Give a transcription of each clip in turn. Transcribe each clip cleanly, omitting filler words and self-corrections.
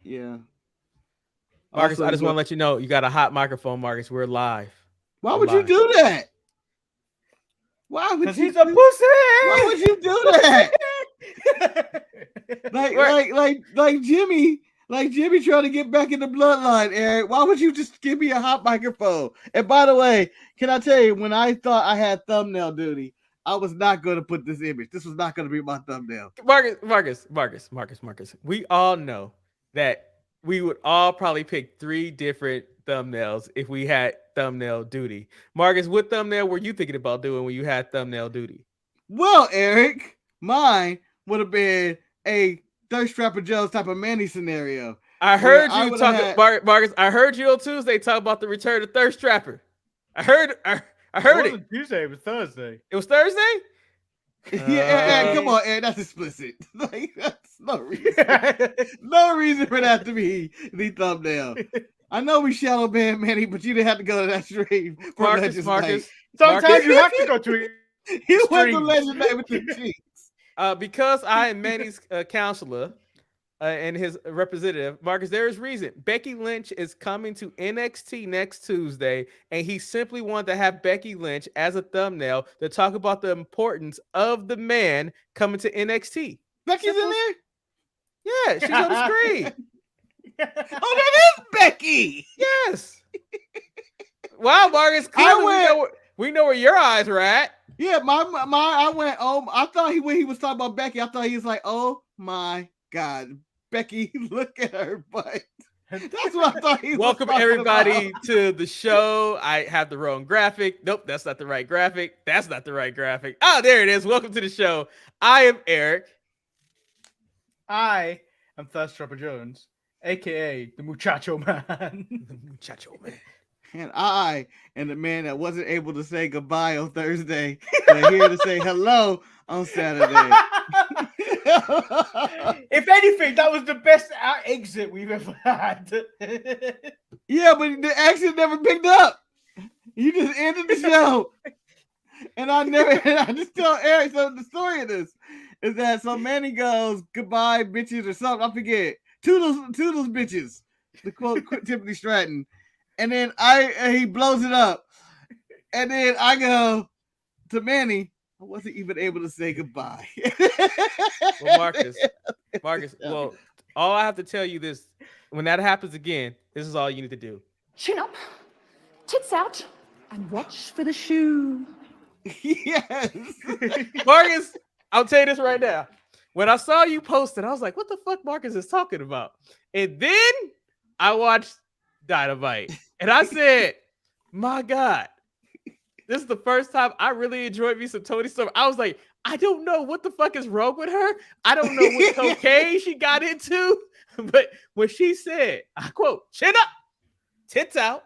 Yeah. Marcus, Also, I just want to let you know you got a hot microphone, Marcus. We're live. why We're would you live. do that? Why would Because you? he's a pussy. Why would you do that? like Jimmy. Like Jimmy trying to get back in the bloodline, Eric. Why would you just give me a hot microphone? And by the way, can I tell you, when I thought I had thumbnail duty, I was not going to put this image. This was not going to be my thumbnail. Marcus. We all know that we would all probably pick 3 different thumbnails if we had thumbnail duty. Marcus, what thumbnail were you thinking about doing when you had thumbnail duty? Well, Eric, mine would have been a Thirst Trapper Joe's type of Manny scenario. I heard you talking, Marcus. I heard you on Tuesday talk about the return of Thirst Trapper. I heard It it. wasn't Tuesday, it was Thursday. It was Thursday? Yeah, come on, Eric, that's explicit. Like, that's no reason. No reason for that to be the thumbnail. I know we shadow banned Manny, but you didn't have to go to that stream. Marcus. Sometimes you have to go to it. He went to Legend Night with the cheeks. Because I am Manny's counselor and his representative, Marcus, there is reason. Becky Lynch is coming to NXT next Tuesday, and he simply wanted to have Becky Lynch as a thumbnail to talk about the importance of the man coming to NXT. Becky's in there? Yeah, she's on the screen. Oh, that is Becky. Yes. Wow, Marcus, clearly we know where your eyes are at. Yeah, I went, I thought when he was talking about Becky, I thought he was like, oh my God, Becky, look at her butt. That's what I thought he was Welcome everybody to the show. I have the wrong graphic. Nope, that's not the right graphic. That's not the right graphic. Oh, there it is. Welcome to the show. I am Eric. I am Thirst Trapper Jones, aka the Muchacho Man. The Muchacho Man. And I am the man that wasn't able to say goodbye on Thursday, but here to say hello on Saturday. If anything, that was the best exit we've ever had. Yeah, but the exit never picked up. You just ended the show. And I just tell Eric, so the story of this is that so Manny goes, goodbye, bitches, or something. I forget. Toodles, bitches. To quote Tiffany Stratton. And then he blows it up. And then I go to Manny. I wasn't even able to say goodbye. Well, Marcus, well, all I have to tell you this, when that happens again, this is all you need to do. Chin up, tits out, and watch for the shoe. Yes. Marcus, I'll tell you this right now. When I saw you post it, I was like, what the fuck Marcus is talking about? And then I watched Dynamite. And I said, my God, this is the first time I really enjoyed me some Toni Storm. I was like, I don't know what the fuck is wrong with her. I don't know what cocaine she got into. But when she said, I quote, chin up, tits out,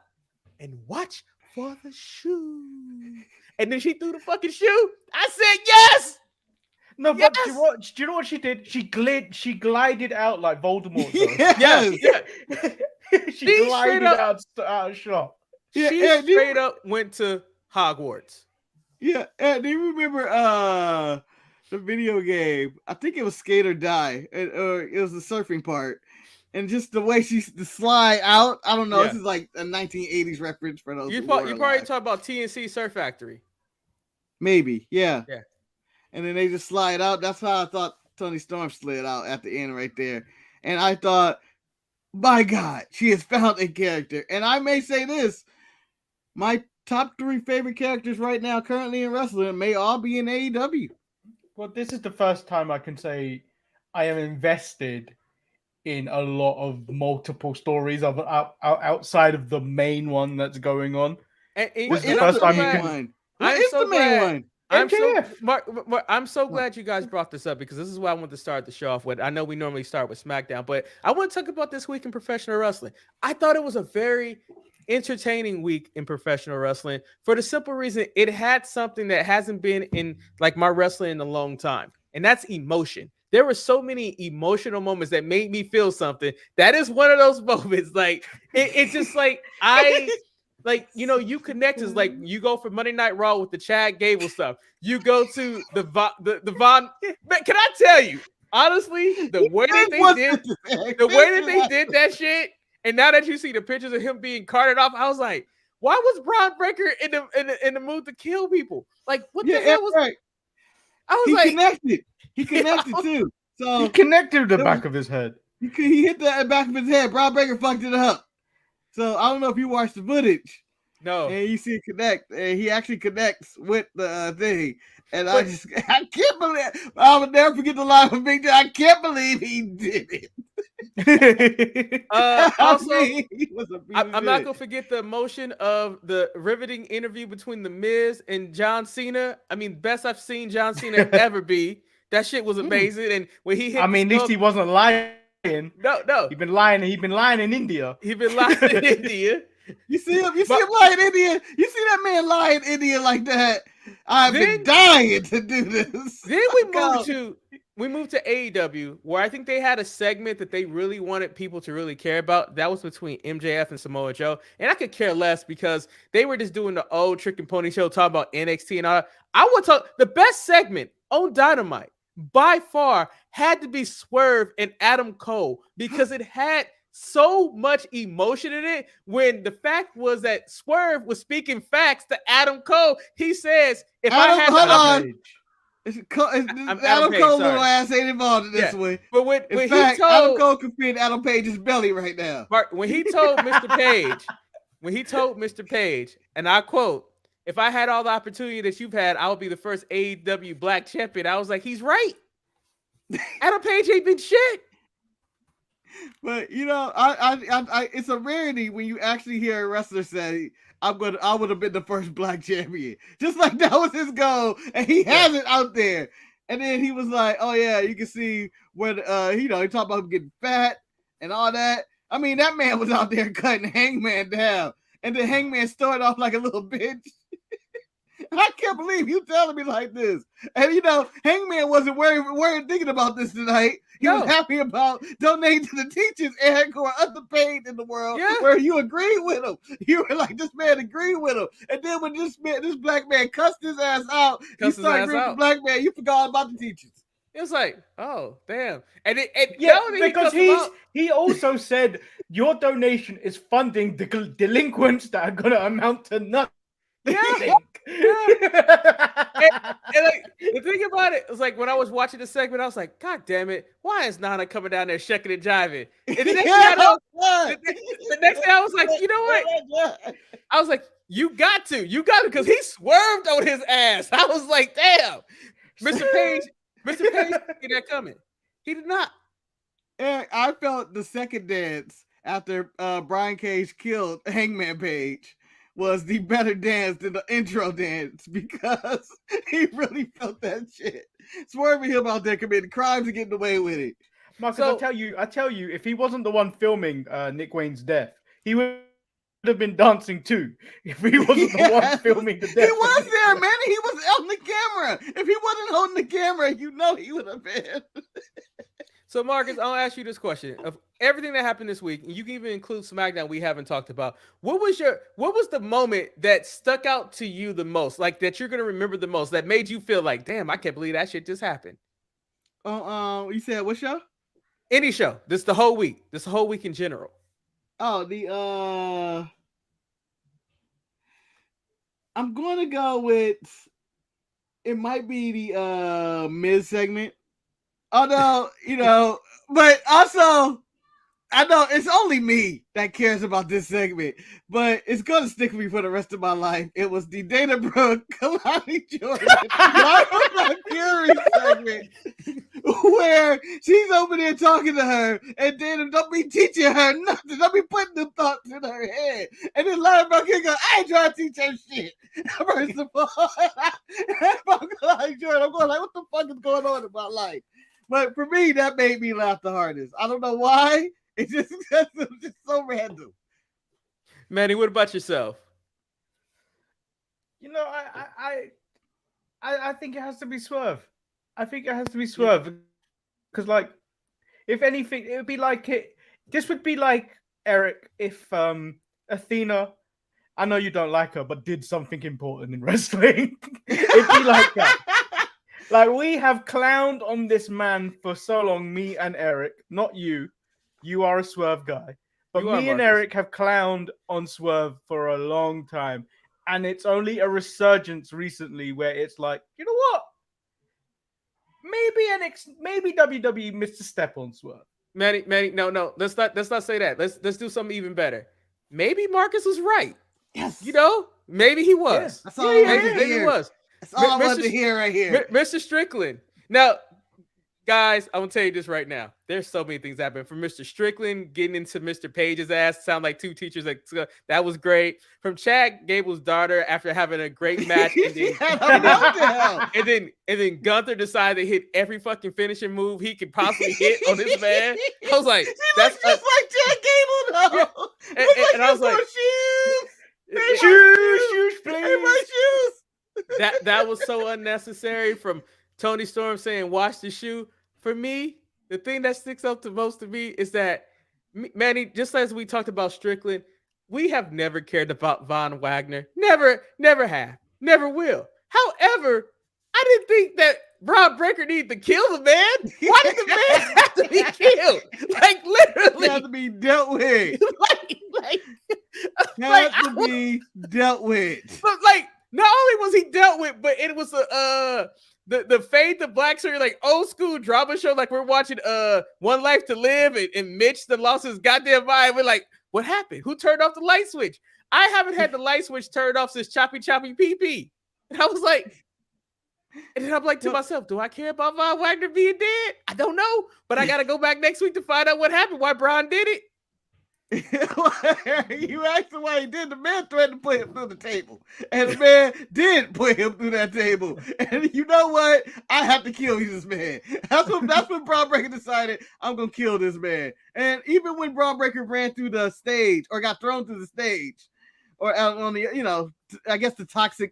and watch for the shoe. And then she threw the fucking shoe. I said, yes. No, yes! but do you know what she did? She glided out like Voldemort does. Yes. Yeah. she glided out of shot. Yeah, she straight up went to Hogwarts. Yeah, do you remember the video game? I think it was Skate or Die, or it was the surfing part, and just the way the slide out. I don't know. Yeah. This is like a 1980s reference for those. You probably talk about TNC Surf Factory. Maybe, yeah. Yeah. And then they just slide out. That's how I thought Toni Storm slid out at the end right there. And I thought, my God, she has found a character. And I may say this, my top 3 favorite characters right now currently in wrestling may all be in AEW. Well, this is the first time I can say I am invested in a lot of multiple stories of outside of the main one that's going on. And this is the first time you can. What is the main one? I'm so glad you guys brought this up because this is what I want to start the show off with. I know we normally start with SmackDown, but I want to talk about this week in professional wrestling. I thought it was a very entertaining week in professional wrestling for the simple reason it had something that hasn't been in like my wrestling in a long time, and that's emotion. There were so many emotional moments that made me feel something. That is one of those moments. Like it's just like like, you know, you connect is like you go for Monday Night Raw with the Chad Gable stuff. You go to the Von. Can I tell you? honestly, the way that they did that shit, and now that you see the pictures of him being carted off, I was like, why was Braun Breaker in the mood to kill people? Like, what the hell was? Right. I was He like, connected. He connected too. So He connected the back of his head. he hit the back of his head. Braun Breaker fucked it up. So I don't know if you watched the footage. no. And you see it connect, and he actually connects with the thing. And I can't believe, I will never forget the line from Victor. I can't believe he did it. Also, he was a piece of I'm not shit. gonna forget the emotion of the riveting interview between The Miz and John Cena. I mean, best I've seen John Cena ever be. That shit was amazing. And when he hit, I mean, at least he wasn't lying. No. He'd been lying in India. He been lying in India. You see him lying in India. You see that man lying in India like that. I've been dying to do this. Then we moved to AEW, where I think they had a segment that they really wanted people to really care about. That was between MJF and Samoa Joe. And I could care less because they were just doing the old Trick and Pony show, talking about NXT and all that. I would talk the best segment on Dynamite by far had to be Swerve and Adam Cole, because it had so much emotion in it. When the fact was that Swerve was speaking facts to Adam Cole, he says, "If I had hold the on, Adam Page, Cole sorry. little ass ain't involved in this one. But when In he fact, told Adam Cole can fit Adam Page's belly right now. when he told Mr. Page, and I quote, "If I had all the opportunity that you've had, I would be the first AEW black champion." I was like, he's right. Adam Page ain't been shit. But you know, I it's a rarity when you actually hear a wrestler say, I would have been the first black champion. Just like that was his goal, and he has it out there. And then he was like, "Oh yeah, you can see where he talked about him getting fat and all that." I mean, that man was out there cutting Hangman down, and then Hangman started off like a little bitch. I can't believe you telling me like this. And Hangman wasn't worried thinking about this tonight. He was happy about donating to the teachers, Eric, who are underpaid in the world, where you agreed with him. You were like, this man agreed with him. And then when this black man cussed his ass out, you started agreeing with the black man, you forgot about the teachers. It was like, oh, damn. Because he also said your donation is funding the delinquents that are going to amount to nothing. And like, the thing about it was, like, when I was watching the segment, I was like, God damn it, why is Nana coming down there shucking and jiving? And the next thing I was like, you know what? I was like, you got to, because he swerved on his ass. I was like, damn, Mr. Page didn't see that coming. He did not. And I felt the second dance after Brian Cage killed Hangman Page was the better dance than the intro dance, because he really felt that shit. Swerving him out there committing crimes and getting away with it. Marcus, I tell you, if he wasn't the one filming Nick Wayne's death, he would have been dancing too. If he wasn't the one filming the death. He was there, man. He was on the camera. If he wasn't holding the camera, he would have been. So, Marcus, I'll ask you this question. Of everything that happened this week, and you can even include SmackDown we haven't talked about, what was the moment that stuck out to you the most, like that you're going to remember the most, that made you feel like, damn, I can't believe that shit just happened? Oh, you said what show? Any show. This whole week in general. Oh, I'm going to go with, it might be the Miz segment. Although, but also, I know it's only me that cares about this segment, but it's going to stick with me for the rest of my life. It was the Dana Brooke, Kalani Jordan, Black Fury segment, where she's over there talking to her, and Dana don't be teaching her nothing. Don't be putting the thoughts in her head. And then Larry Brown goes, I ain't trying to teach her shit. First of all, Kalani Jordan, I'm going like, what the fuck is going on in my life? But for me, that made me laugh the hardest. I don't know why. It's just so random. Manny, what about yourself? I think it has to be Swerve. I think it has to be Swerve. Because, like, if anything, it would be like it. This would be like, Eric, if Athena, I know you don't like her, but did something important in wrestling. It'd be like that. Like, we have clowned on this man for so long, me and Eric, not you. You are a Swerve guy. But You are, me and Marcus. Eric have clowned on Swerve for a long time. And it's only a resurgence recently where it's like, you know what? Maybe WWE missed a step on Swerve. Manny, no. Let's not say that. Let's do something even better. Maybe Marcus was right. Yes. You know, maybe he was. That's all I wanted to Maybe he hear. was. That's all I Mr. wanted to hear right here. Mr. Strickland. Now, guys, I'm gonna tell you this right now. There's so many things happening. From Mr. Strickland getting into Mr. Page's ass, sound like two teachers. Like, that was great. From Chad Gable's daughter after having a great match, and then Gunther decided to hit every fucking finishing move he could possibly hit on this man. I was like, that's just like Chad Gable, though. And I was like, Shoes, please. Shoes. that was so unnecessary. From Tony Storm saying, "Watch the shoe." For me, the thing that sticks out the most to me is that, Manny, just as we talked about Strickland, we have never cared about Von Wagner. Never have. Never will. However, I didn't think that Braun Breaker needed to kill the man. Why did the man have to be killed? Like, literally. It has to be dealt with. Be dealt with. But, like, not only was he dealt with, but it was the Fade to Black Shirt, like old school drama show, like we're watching One Life to Live, and Mitch that lost his goddamn mind. We're like, what happened? Who turned off the light switch? I haven't had the light switch turned off since Choppy PP. And I was like, and then I'm like to myself, do I care about Von Wagner being dead? I don't know, but I gotta go back next week to find out what happened, why Braun did it. You asked him why he did. The man threatened to put him through the table, and the man did put him through that table. And you know what? I have to kill this man. That's when Braun Breaker decided, I'm gonna kill this man. And even when Braun Breaker ran through the stage or got thrown through the stage, or out on the, I guess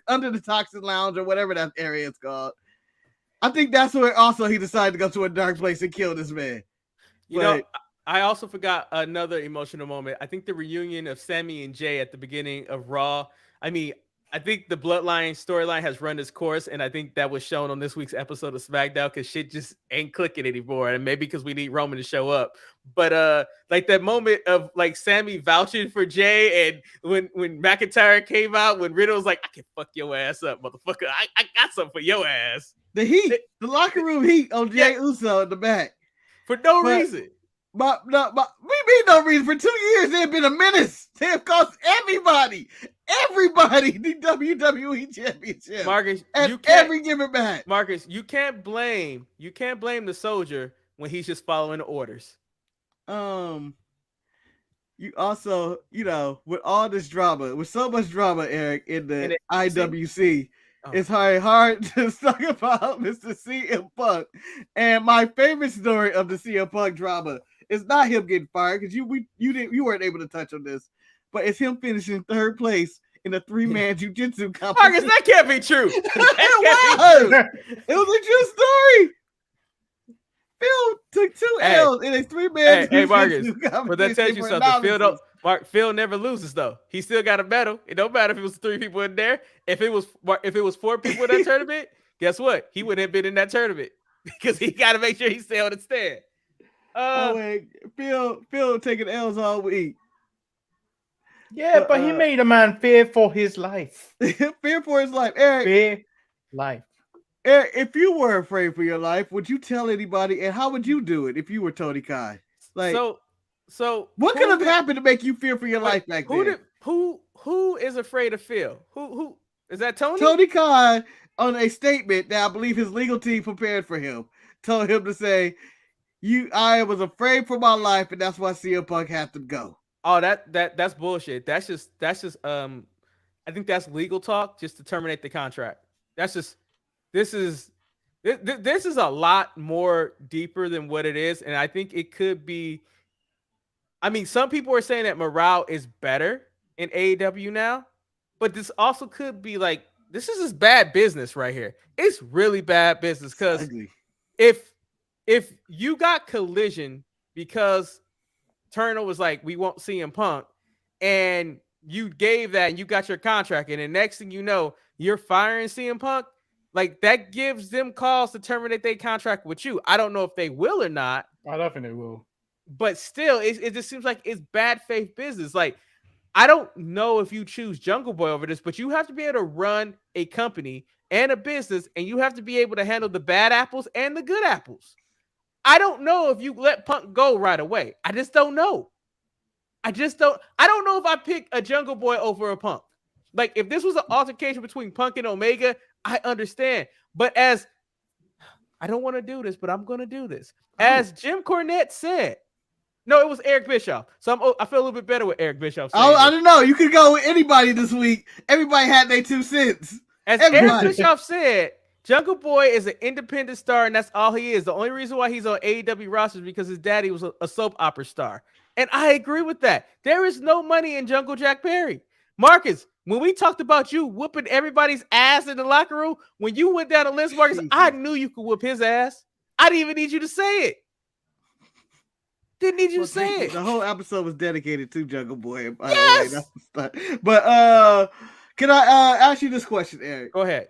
under the toxic lounge or whatever that area is called, I think that's where also he decided to go to a dark place and kill this man. I also forgot another emotional moment. I think the reunion of Sammy and Jay at the beginning of Raw. I mean, I think the Bloodline storyline has run its course, and I think that was shown on this week's episode of SmackDown because shit just ain't clicking anymore, and maybe because we need Roman to show up. But like that moment of like Sammy vouching for Jay, and when McIntyre came out, when Riddle was like, "I can fuck your ass up, motherfucker. I got something for your ass." The heat, the locker room heat on Jay Uso in the back for no reason. But we mean no reason. For 2 years, they've been a menace. They have cost everybody the WWE Championship. Marcus, and every given match. Marcus, you can't blame the soldier when he's just following the orders. You also, with all this drama, with so much drama, Eric, in the IWC. It's hard to talk about Mr. CM Punk. And my favorite story of the CM Punk drama is not him getting fired, because you weren't able to touch on this, but it's him finishing third place in a 3-man jiu-jitsu competition. Marcus, that can't be true. It was a true story. Phil took 2 L's in a 3-man jiu-jitsu competition. But that tells you something. Phil never loses though. He still got a medal. It don't matter if it was 3 people in there. If it was 4 people in that tournament, guess what? He wouldn't have been in that tournament because he got to make sure he stay on the stand. Phil taking L's all week. Yeah, but he made a man fear for his life. Fear for his life, Eric. Fear life. Eric, if you were afraid for your life, would you tell anybody? And how would you do it if you were Tony Khan? Like, so what could have happened to make you fear for your life back then? Who is afraid of Phil? Who is that? Tony? Tony Khan, on a statement that I believe his legal team prepared for him, told him to say, I was afraid for my life, and that's why CM Punk had to go. Oh, that's bullshit. That's just I think that's legal talk just to terminate the contract. This is a lot more deeper than what it is, and I think it could be. I mean, some people are saying that morale is better in AEW now, but this also could be like, this is just bad business right here. It's really bad business because if you got Collision because Turner was like, we won't see him Punk, and you gave that and you got your contract, and the next thing you know, you're firing CM Punk, like that gives them cause to terminate their contract with you. I don't know if they will or not. I don't think they will. But still, it just seems like it's bad faith business. Like, I don't know if you choose Jungle Boy over this, but you have to be able to run a company and a business, and you have to be able to handle the bad apples and the good apples. I don't know if you let Punk go right away. I just don't know. I don't know if I pick a Jungle Boy over a Punk. Like, if this was an altercation between Punk and Omega, I understand. But I don't want to do this, but I'm going to do this. As Jim Cornette said, no, it was Eric Bischoff. So I feel a little bit better with Eric Bischoff. I don't know. You could go with anybody this week. Everybody had their 2 cents. As Eric Bischoff said, Jungle Boy is an independent star, and that's all he is. The only reason why he's on AEW roster is because his daddy was a soap opera star. And I agree with that. There is no money in Jungle Jack Perry. Marcus, when we talked about you whooping everybody's ass in the locker room, when you went down the list, Marcus, I knew you could whoop his ass. I didn't even need you to say it. Didn't need you to say it. The whole episode was dedicated to Jungle Boy. Yes. But can I ask you this question, Eric? Go ahead.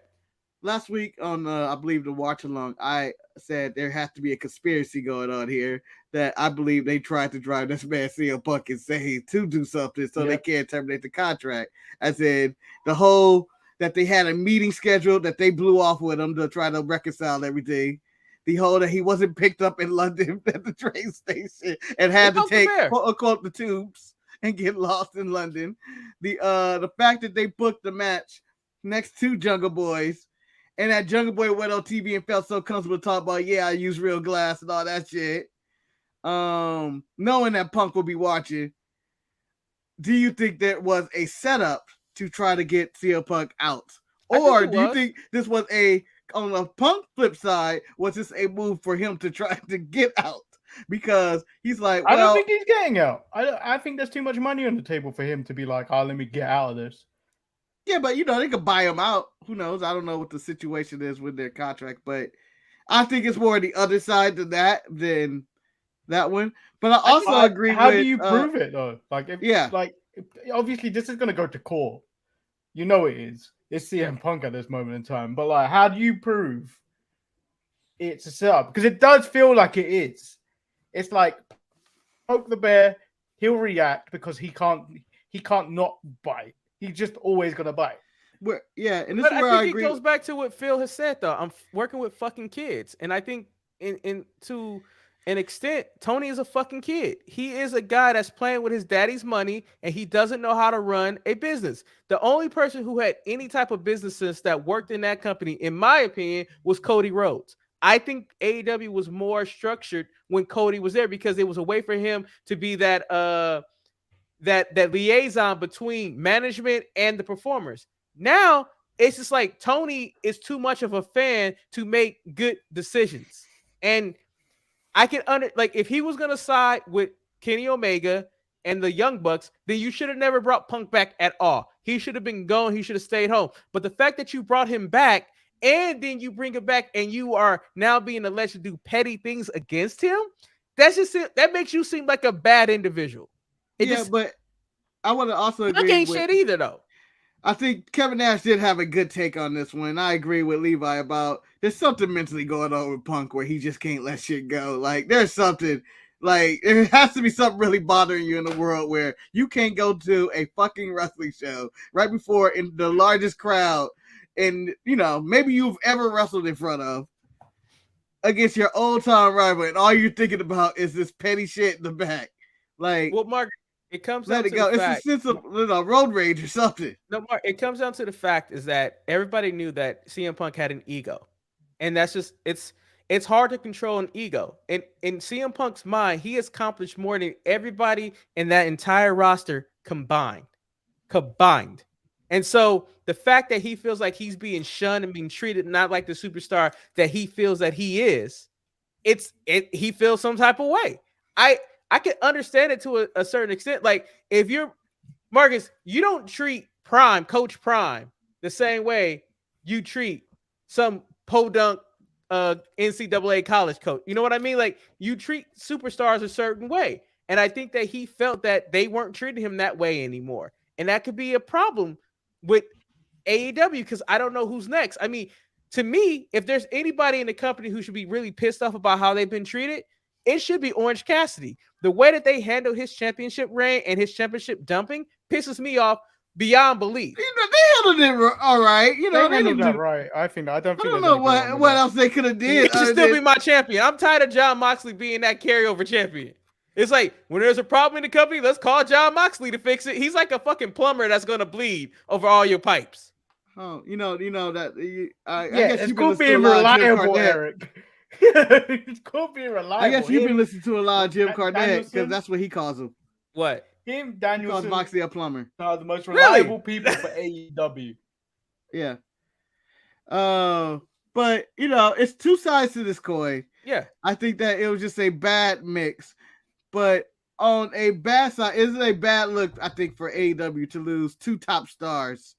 Last week on I believe the watch along, I said there has to be a conspiracy going on here that I believe they tried to drive this man CM Punk insane to do something so they can't terminate the contract. I said the whole that they had a meeting scheduled that they blew off with him to try to reconcile everything. The whole that he wasn't picked up in London at the train station and had to take quote unquote the tubes and get lost in London. The fact that they booked the match next to Jungle Boys and that Jungle Boy went on TV and felt so comfortable to talk about, I use real glass and all that shit. Knowing that Punk will be watching, do you think there was a setup to try to get CM Punk out? Or do you think this was on the Punk flip side, was this a move for him to try to get out? Because he's like, I don't think he's getting out. I think there's too much money on the table for him to be like, let me get out of this. Yeah, but they could buy him out. Who knows? I don't know what the situation is with their contract, but I think it's more the other side than that one. But I also agree. How do you prove it though? Like, obviously this is gonna go to court. You know it is. It's CM Punk at this moment in time. But like, how do you prove it's a setup? Because it does feel like it is. It's like poke the bear, he'll react because he can't not bite. He's just always gonna bite. And this is where I agree. It goes back to what Phil has said though. I'm working with fucking kids, and I think to an extent, Tony is a fucking kid. He is a guy that's playing with his daddy's money, and he doesn't know how to run a business. The only person who had any type of business sense that worked in that company, in my opinion, was Cody Rhodes. I think AEW was more structured when Cody was there because it was a way for him to be that liaison between management and the performers. Now it's just like Tony is too much of a fan to make good decisions. And I can if he was gonna side with Kenny Omega and the Young Bucks, then you should have never brought Punk back at all. He should have been gone. He should have stayed home. But the fact that you brought him back and then you bring him back and you are now being alleged to do petty things against him, that makes you seem like a bad individual. But I want to also agree. Punk ain't shit either though. I think Kevin Nash did have a good take on this one. I agree with Levi about there's something mentally going on with Punk where he just can't let shit go. Like there's something, like there has to be something really bothering you in the world where you can't go to a fucking wrestling show right before in the largest crowd and maybe you've ever wrestled in front of against your old time rival and all you're thinking about is this petty shit in the back. Like, well, Mark, it comes let down it to go. the It's fact, a sense of road rage or something. No, Mark, it comes down to the fact is that everybody knew that CM Punk had an ego, and that's just it's hard to control an ego. And in CM Punk's mind, he has accomplished more than everybody in that entire roster combined. And so the fact that he feels like he's being shunned and being treated not like the superstar that he feels that he is, he feels some type of way. I can understand it to a certain extent. Like if you're Marcus, you don't treat Coach Prime the same way you treat some podunk NCAA college coach. You know what I mean? Like you treat superstars a certain way. And I think that he felt that they weren't treating him that way anymore. And that could be a problem with AEW because I don't know who's next. I mean, to me, if there's anybody in the company who should be really pissed off about how they've been treated, it should be Orange Cassidy. The way that they handle his championship reign and his championship dumping pisses me off beyond belief. They handled it all right. You know, they handled that right. I don't know what else they could have did. He should still be my champion. I'm tired of Jon Moxley being that carryover champion. It's like, when there's a problem in the company, let's call Jon Moxley to fix it. He's like a fucking plumber that's going to bleed over all your pipes. Oh, you know that. I guess it's called being reliable, Eric. It's called being reliable. I guess you've been listening to a lot of Jim Cornette because that's what he calls him. What? Him, Danielson, calls Moxley a plumber. Are the most reliable people for AEW. Yeah. But you know, it's two sides to this coin. Yeah. I think that it was just a bad mix. But on a bad side, is it a bad look, I think, for AEW to lose two top stars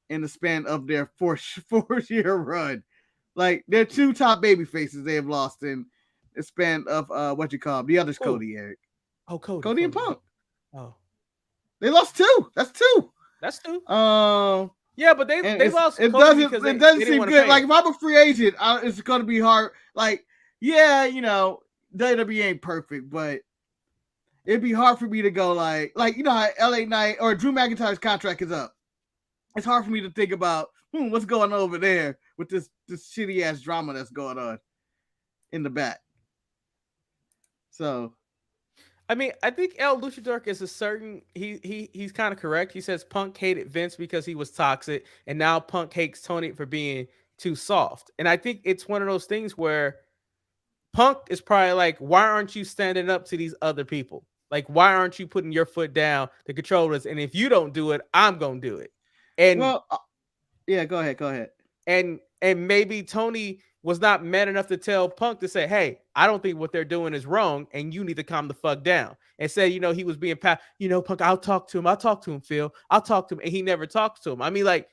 in the span of their four-year run? Like, they're two top baby faces they have lost in the span of the other's Cody, Eric. Oh, Cody and Punk. Oh. They lost two. That's two. Yeah, but they lost. It doesn't seem good. Like, if I'm a free agent, it's going to be hard. Like, yeah, you know, WWE ain't perfect, but it'd be hard for me to go like you know how LA Knight or Drew McIntyre's contract is up. It's hard for me to think about what's going on over there with this shitty ass drama that's going on in the back. So, I mean, I think El Luchador is a certain. He's kind of correct. He says Punk hated Vince because he was toxic, and now Punk hates Tony for being too soft. And I think it's one of those things where Punk is probably like, why aren't you standing up to these other people? Like, why aren't you putting your foot down to control this? And if you don't do it, I'm gonna do it. And yeah, go ahead. And maybe Tony was not man enough to tell Punk to say, hey, I don't think what they're doing is wrong, and you need to calm the fuck down. And say, you know, he was being Punk, I'll talk to him, Phil. I'll talk to him. And he never talks to him. I mean, like,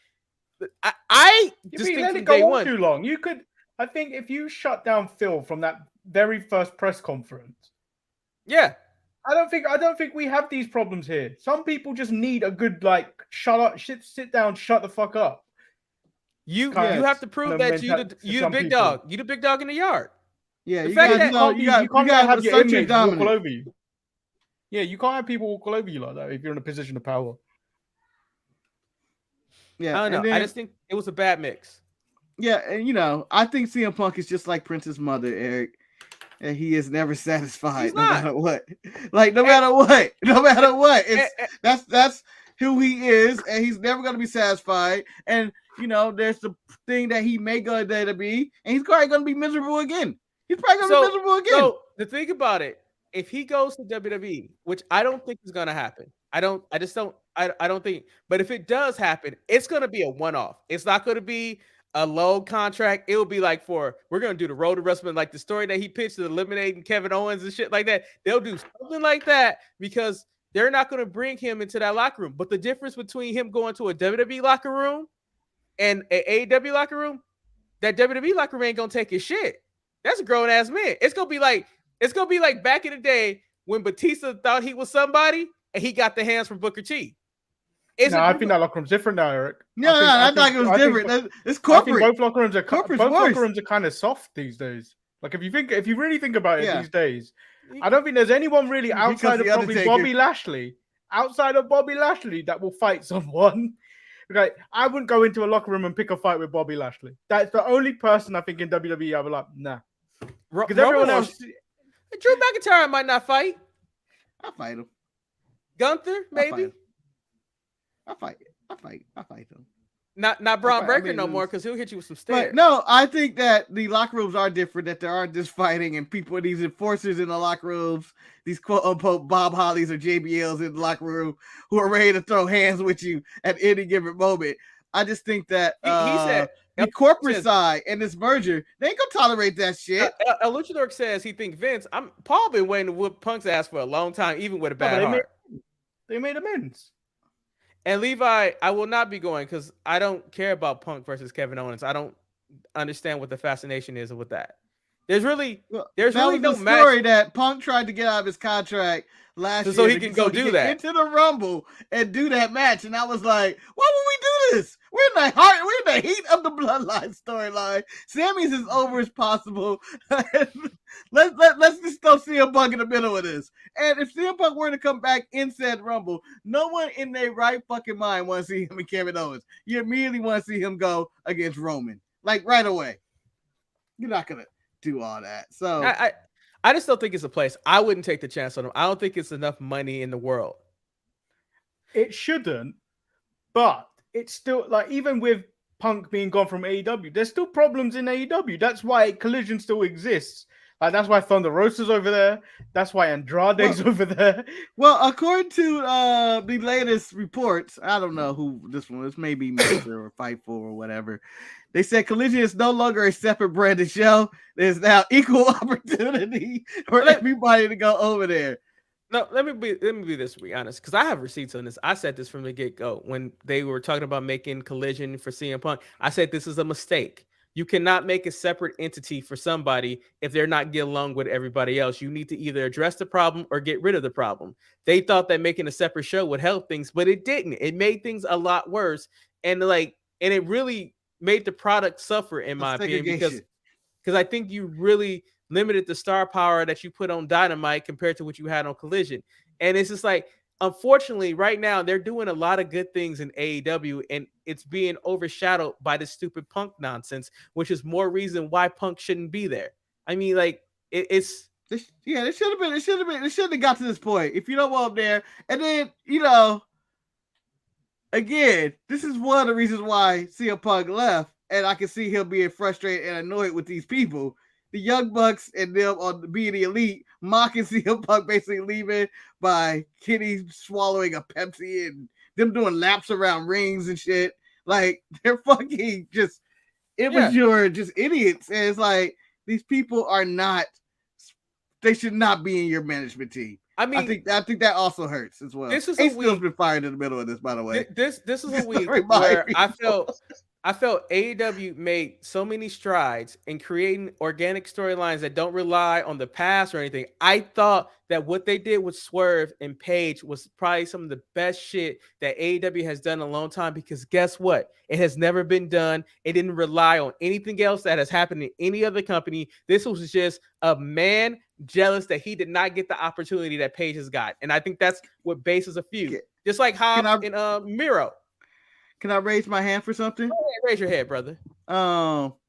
I just think let from it go day on one too long. You could, I think, if you shut down Phil from that very first press conference. Yeah. I don't think we have these problems here. Some people just need a good, like, shut up, sit down, shut the fuck up. You have to prove that you the big dog. You the big dog in the yard. Yeah, the you fact can't have your inmates walk dominant. all over you. Yeah, you can't have people walk all over you like that if you're in a position of power. Yeah, I don't know. I just think it was a bad mix. Yeah, and you know, I think CM Punk is just like Prince's mother, Eric. And he is never satisfied, no matter what. Like, no matter what. That's who he is, and he's never going to be satisfied. And, you know, there's the thing that he may go to WWE, and he's probably going to be miserable again. So, the thing about it, if he goes to WWE, which I don't think is going to happen, I don't think, but if it does happen, it's going to be a one-off. It's not going to be a low contract. It will be like we're going to do the road to WrestleMania, like the story that he pitched, eliminating Kevin Owens and shit like that. They'll do something like that because they're not going to bring him into that locker room. But the difference between him going to a WWE locker room and an AEW locker room, that WWE locker room ain't going to take his shit. That's a grown ass man. It's going to be like back in the day when Batista thought he was somebody and he got the hands from Booker T. I think that locker room's different now, Eric. I thought it was different. It's corporate. I think both locker rooms are kind of soft these days. Like, if you really think about it these days, I don't think there's anyone really outside of probably Bobby Lashley that will fight someone. Okay, I wouldn't go into a locker room and pick a fight with Bobby Lashley. That's the only person I think in WWE I would like. Nah, because everyone else. Drew McIntyre might not fight. I'll fight him. Gunther, maybe. I'll fight him. Not Braun Breaker no more because he'll hit you with some stairs. But no, I think that the locker rooms are different, that there aren't just fighting and people, these enforcers in the locker rooms, these quote unquote Bob Hollies or JBLs in the locker room who are ready to throw hands with you at any given moment. I just think that he said the corporate side and this merger, they ain't gonna tolerate that shit. El Luchador says he think Vince. Paul been waiting to whoop Punk's ass for a long time, even with a bad heart. They made amends. And Levi, I will not be going because I don't care about Punk versus Kevin Owens. I don't understand what the fascination is with that. There's really no story that Punk tried to get out of his contract last year so he can go do that into the Rumble and do that match. And I was like, why would we do this? We're in the heat of the bloodline storyline. Sammy's as over as possible. let's just throw CM Punk in the middle of this. And if CM Punk were to come back in said Rumble, no one in their right fucking mind wants to see him and Kevin Owens. You immediately want to see him go against Roman, like right away. You're not gonna do all that. So I just don't think it's a place. I wouldn't take the chance on him. I don't think it's enough money in the world. It shouldn't, but it's still like, even with Punk being gone from AEW, there's still problems in AEW. That's why Collision still exists. Like, that's why Thunder Rosa's over there. That's why Andrade's over there. Well, according to the latest reports, I don't know who this one is, maybe Master or Fightful or whatever. They said Collision is no longer a separate branded show. There's now equal opportunity for everybody to go over there. No, let me be honest, because I have receipts on this. I said this from the get-go when they were talking about making Collision for CM Punk. I said this is a mistake. You cannot make a separate entity for somebody if they're not getting along with everybody else. You need to either address the problem or get rid of the problem. They thought that making a separate show would help things, but it didn't. It made things a lot worse, and it really made the product suffer, in my opinion, because I think you really limited the star power that you put on Dynamite compared to what you had on Collision. And it's just like, unfortunately, right now, they're doing a lot of good things in AEW, and it's being overshadowed by this stupid Punk nonsense, which is more reason why Punk shouldn't be there. I mean, like, it should have got to this point. If you don't want him there, and then, again, this is one of the reasons why CM Punk left, and I can see him being frustrated and annoyed with these people. The Young Bucks and them on being the Elite mocking CM Punk basically leaving by Kenny swallowing a Pepsi and them doing laps around rings and shit. Like, they're fucking just immature, just idiots. And it's like, these people are not, they should not be in your management team. I mean, I think that also hurts as well. This is Steel's been fired in the middle of this, by the way. This is a week where I felt AEW made so many strides in creating organic storylines that don't rely on the past or anything. I thought that what they did with Swerve and Paige was probably some of the best shit that AEW has done in a long time, because guess what? It has never been done. It didn't rely on anything else that has happened in any other company. This was just a man jealous that he did not get the opportunity that Paige has got. And I think that's what bases a feud. Just like Hobbs and Miro. Can I raise my hand for something? Raise your head, brother.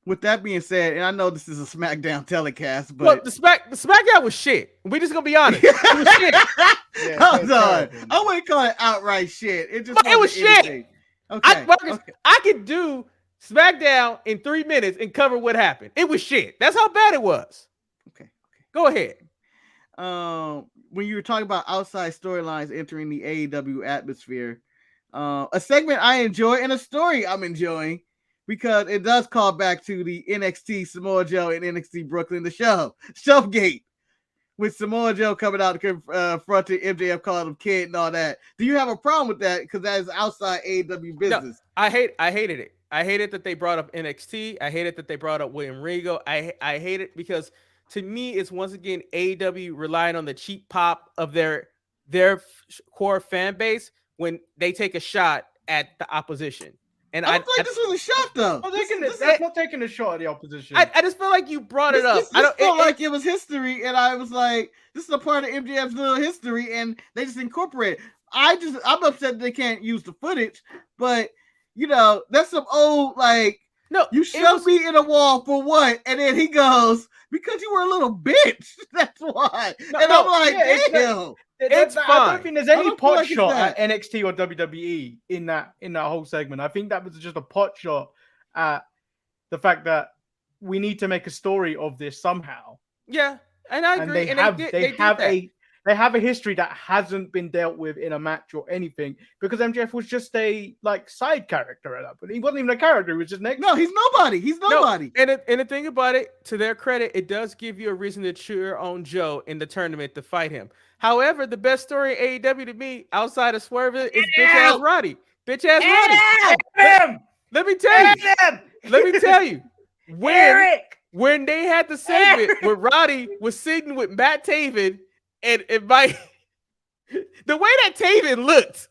With that being said, and I know this is a SmackDown telecast, but the SmackDown was shit. We just gonna be honest. It was shit. Hold on. I wouldn't call it outright shit. It was shit. Okay. I could do SmackDown in 3 minutes and cover what happened. It was shit. That's how bad it was. Okay. Go ahead. When you were talking about outside storylines entering the AEW atmosphere, a segment I enjoy and a story I'm enjoying, because it does call back to the NXT Samoa Joe and NXT Brooklyn, the show, Shelfgate, with Samoa Joe coming out confronting MJF, calling him kid and all that. Do you have a problem with that? Because that is outside AEW business. No, I hated it. I hated that they brought up NXT. I hated that they brought up William Regal. I hate it because, to me, it's once again AEW relying on the cheap pop of their core fan base when they take a shot at the opposition. And I don't think this was a shot, though. That's not taking a shot at the opposition. I just feel like you brought it up. I felt like it was history, and I was like, this is a part of MJF's little history, and they just incorporate it. I'm upset they can't use the footage, but, that's some old, like, no, you shoved me in a wall for what? And then he goes, because you were a little bitch. That's why. I'm like, damn. It's fine. I don't think there's any pot shot at NXT or WWE in that whole segment. I think that was just a pot shot at the fact that we need to make a story of this somehow. Yeah, and I agree. They have a history that hasn't been dealt with in a match or anything, because MJF was just a side character at that point. He wasn't even a character. He was just next. No, he's nobody. He's nobody. No. And the thing about it, to their credit, it does give you a reason to cheer on Joe in the tournament to fight him. However, the best story in AEW to me, outside of Swerve, is bitch-ass Roddy. Bitch-ass Roddy. Let me tell you. When they had the segment where Roddy was sitting with Matt Taven, and Mike, the way that Taven looked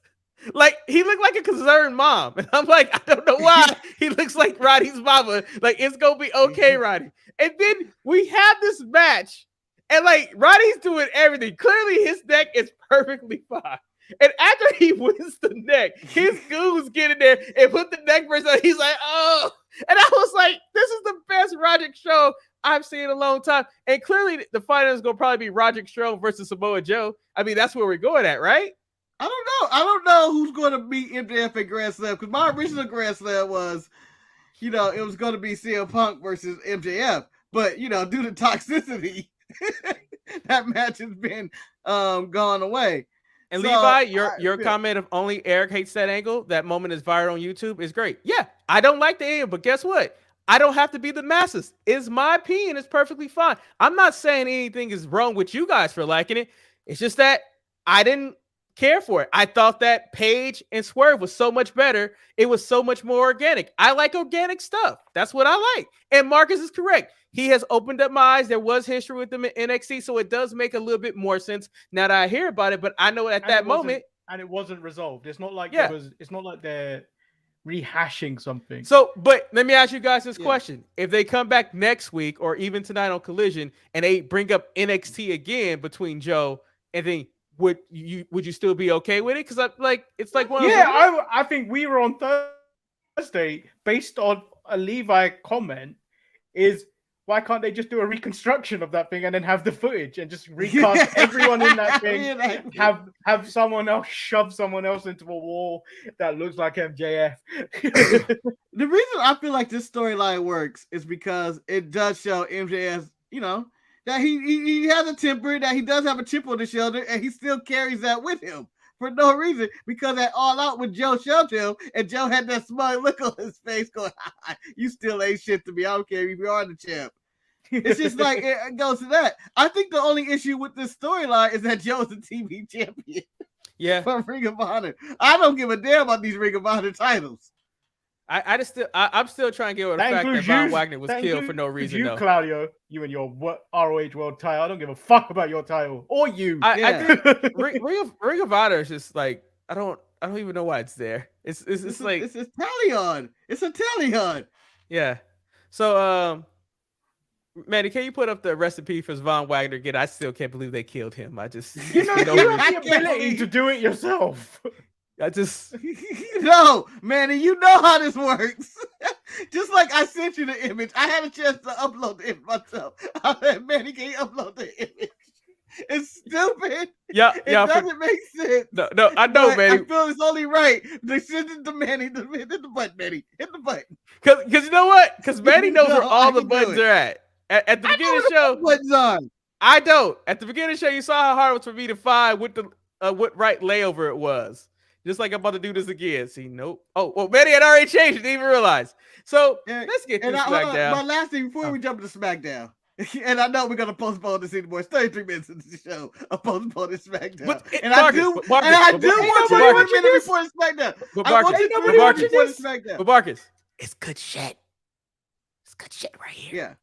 Like he looked like a concerned mom, and I'm like, I don't know why he looks like Roddy's mama. Like it's gonna be okay, Roddy. And then we have this match, and like Roddy's doing everything. Clearly, his neck is perfectly fine. And after he wins the neck, his goons get in there and put the neck brace on. He's like, oh, and I was like, this is the best Roderick show I've seen in a long time. And clearly, the final is gonna probably be Roderick Strong versus Samoa Joe. I mean, that's where we're going at, right? I don't know. I don't know who's going to beat MJF at Grand Slam because my original Grand Slam was, it was going to be CM Punk versus MJF, but due to toxicity, that match has been gone away. And so, Levi, your comment of only Eric hates that angle, that moment is viral on YouTube, is great. Yeah, I don't like the angle, but guess what? I don't have to be the masses. It's my opinion. It's perfectly fine. I'm not saying anything is wrong with you guys for liking it. It's just that I didn't care for it. I thought that Paige and Swerve was so much better. It was so much more organic. I like organic stuff. That's what I like. And Marcus is correct. He has opened up my eyes. There was history with them in NXT, so it does make a little bit more sense now that I hear about it. But I know at that moment, and it wasn't resolved. It's not like it's not like they're rehashing something. So, but let me ask you guys this question: if they come back next week or even tonight on Collision and they bring up NXT again between Joe and then would you still be okay with it? Because it's like one of those. I think we were on Thursday based on a Levi comment is why can't they just do a reconstruction of that thing and then have the footage and just recast everyone in that thing, have someone else shove someone else into a wall that looks like MJF. The reason I feel like this storyline works is because it does show MJF, that he has a temper, that he does have a chip on his shoulder, and he still carries that with him for no reason. Because at All Out when Joe shoved him, and Joe had that smug look on his face going, you still ain't shit to me. I don't care if you are the champ. It's just like it goes to that. I think the only issue with this storyline is that Joe's a TV champion. Yeah. From Ring of Honor. I don't give a damn about these Ring of Honor titles. I'm still trying to get over the fact that Von Wagner was killed for no reason. You, Claudio, you and your ROH World title. I don't give a fuck about your title or you. I think Ring of Honor is just like I don't even know why it's there. It's like it's a tally-on. It's a tally-on. Yeah. So Manny, can you put up the recipe for Von Wagner again? I still can't believe they killed him. I just you have the ability to do it yourself. No, Manny, you know how this works. Just like I sent you the image, I had a chance to upload the image myself. I said, Manny, can you upload the image? It's stupid. Yeah, it doesn't make sense. No, I know, Manny. I feel it's only right. They send it to Manny. Hit the button, Manny. Hit the button. Because you know what? Because Manny knows where all the buttons are at. At the beginning of the show, buttons on. I don't. At the beginning of the show, you saw how hard it was for me to find what right layover it was. Just like I'm about to do this again. See, nope. Oh, well, Manny had already changed it. Didn't even realize. So let's get to SmackDown. My last thing before we jump to SmackDown, and I know we're gonna postpone this anymore. It's 33 minutes into the show. I'll postpone this SmackDown. I do want 21 minutes before the SmackDown. But Marcus, it's good shit. It's good shit right here. Yeah.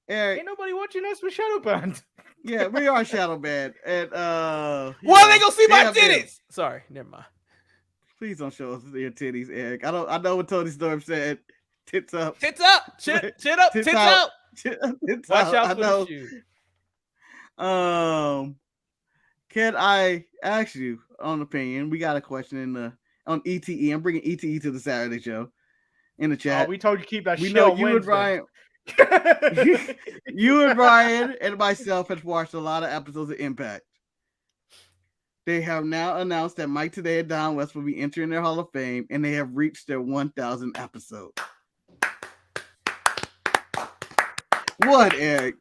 Eric, ain't nobody watching us with Shadow Band. Yeah, we are Shadow Band. And well, they gonna see my titties. Sorry, never mind. Please don't show us your titties, Eric. I know what Tony Storm said. Tits up. Tits up. Chin up. Tits out. Watch out for the shoe. Can I ask you on opinion? We got a question on ETE. I'm bringing ETE to the Saturday show in the chat. Oh, we told you to keep that shit know on you Wednesday. and Ryan. You and Ryan and myself have watched a lot of episodes of Impact. They have now announced that Mike Today and Don West will be entering their Hall of Fame, and they have reached their 1,000th episode. What, Eric?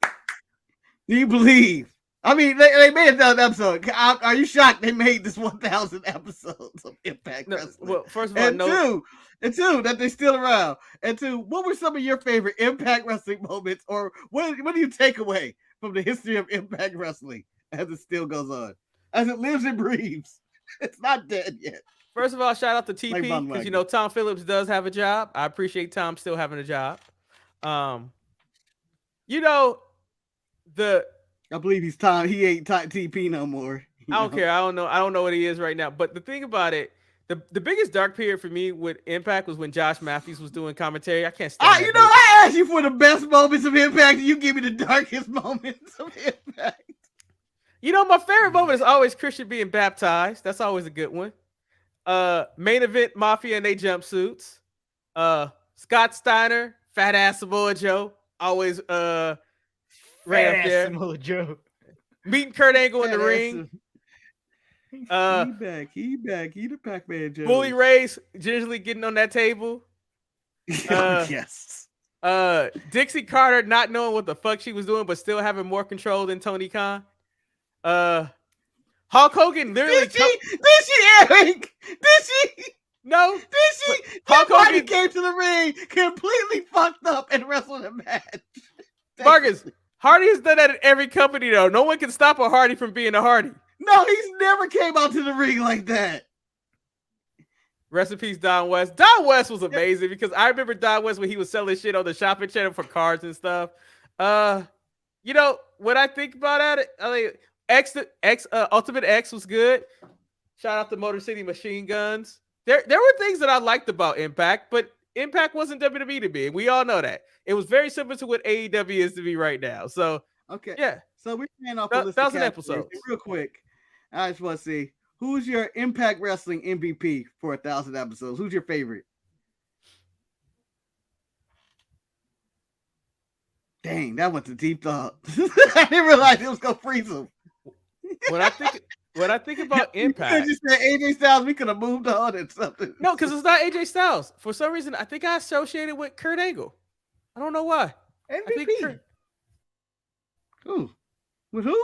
Do you believe? I mean, they made 1,000 episode. Are you shocked they made this 1,000 episodes of Impact Wrestling? Well, first of all, two, that they're still around. And two, what were some of your favorite Impact Wrestling moments, or what do you take away from the history of Impact Wrestling as it still goes on, as it lives and breathes? It's not dead yet. First of all, shout out to TP because Tom Phillips does have a job. I appreciate Tom still having a job. I believe he's Tom. He ain't TP no more. I don't care. I don't know what he is right now. But the thing about it, the biggest dark period for me with Impact was when Josh Matthews was doing commentary. I can't stand that. I asked you for the best moments of Impact, and you give me the darkest moments of Impact. My favorite moment is always Christian being baptized. That's always a good one. Main event Mafia and they jumpsuits. Scott Steiner, fat ass Samoa Joe, always ran up there. Samoa Joe. Meeting Kurt Angle in the ring. He back. He the Pac-Man Joe. Bully Ray's gingerly getting on that table. Yes. Dixie Carter not knowing what the fuck she was doing, but still having more control than Tony Khan. Hulk Hogan literally. Did she, Eric? Did she? No. Did she? Hulk Hogan came to the ring completely fucked up and wrestled a match. Marcus, Hardy has done that at every company, though. No one can stop a Hardy from being a Hardy. No, he's never came out to the ring like that. Rest in peace, Don West. Don West was amazing because I remember Don West when he was selling shit on the shopping channel for cards and stuff. When I think about it, I mean, Ultimate X was good. Shout out to Motor City Machine Guns. There were things that I liked about Impact, but Impact wasn't WWE to me. And we all know that. It was very similar to what AEW is to me right now. So, okay. Yeah. So we're playing off That a list was of an episode. categories. Real quick. I just want to see, who's your Impact Wrestling MVP for 1,000 episodes? Who's your favorite? Dang, that was a deep thought. I didn't realize it was going to freeze him. when I think about Impact, You just said AJ Styles, we could have moved on and something. no, because it's not AJ Styles. For some reason, I think I associated with Kurt Angle. I don't know why. MVP. Who? With who?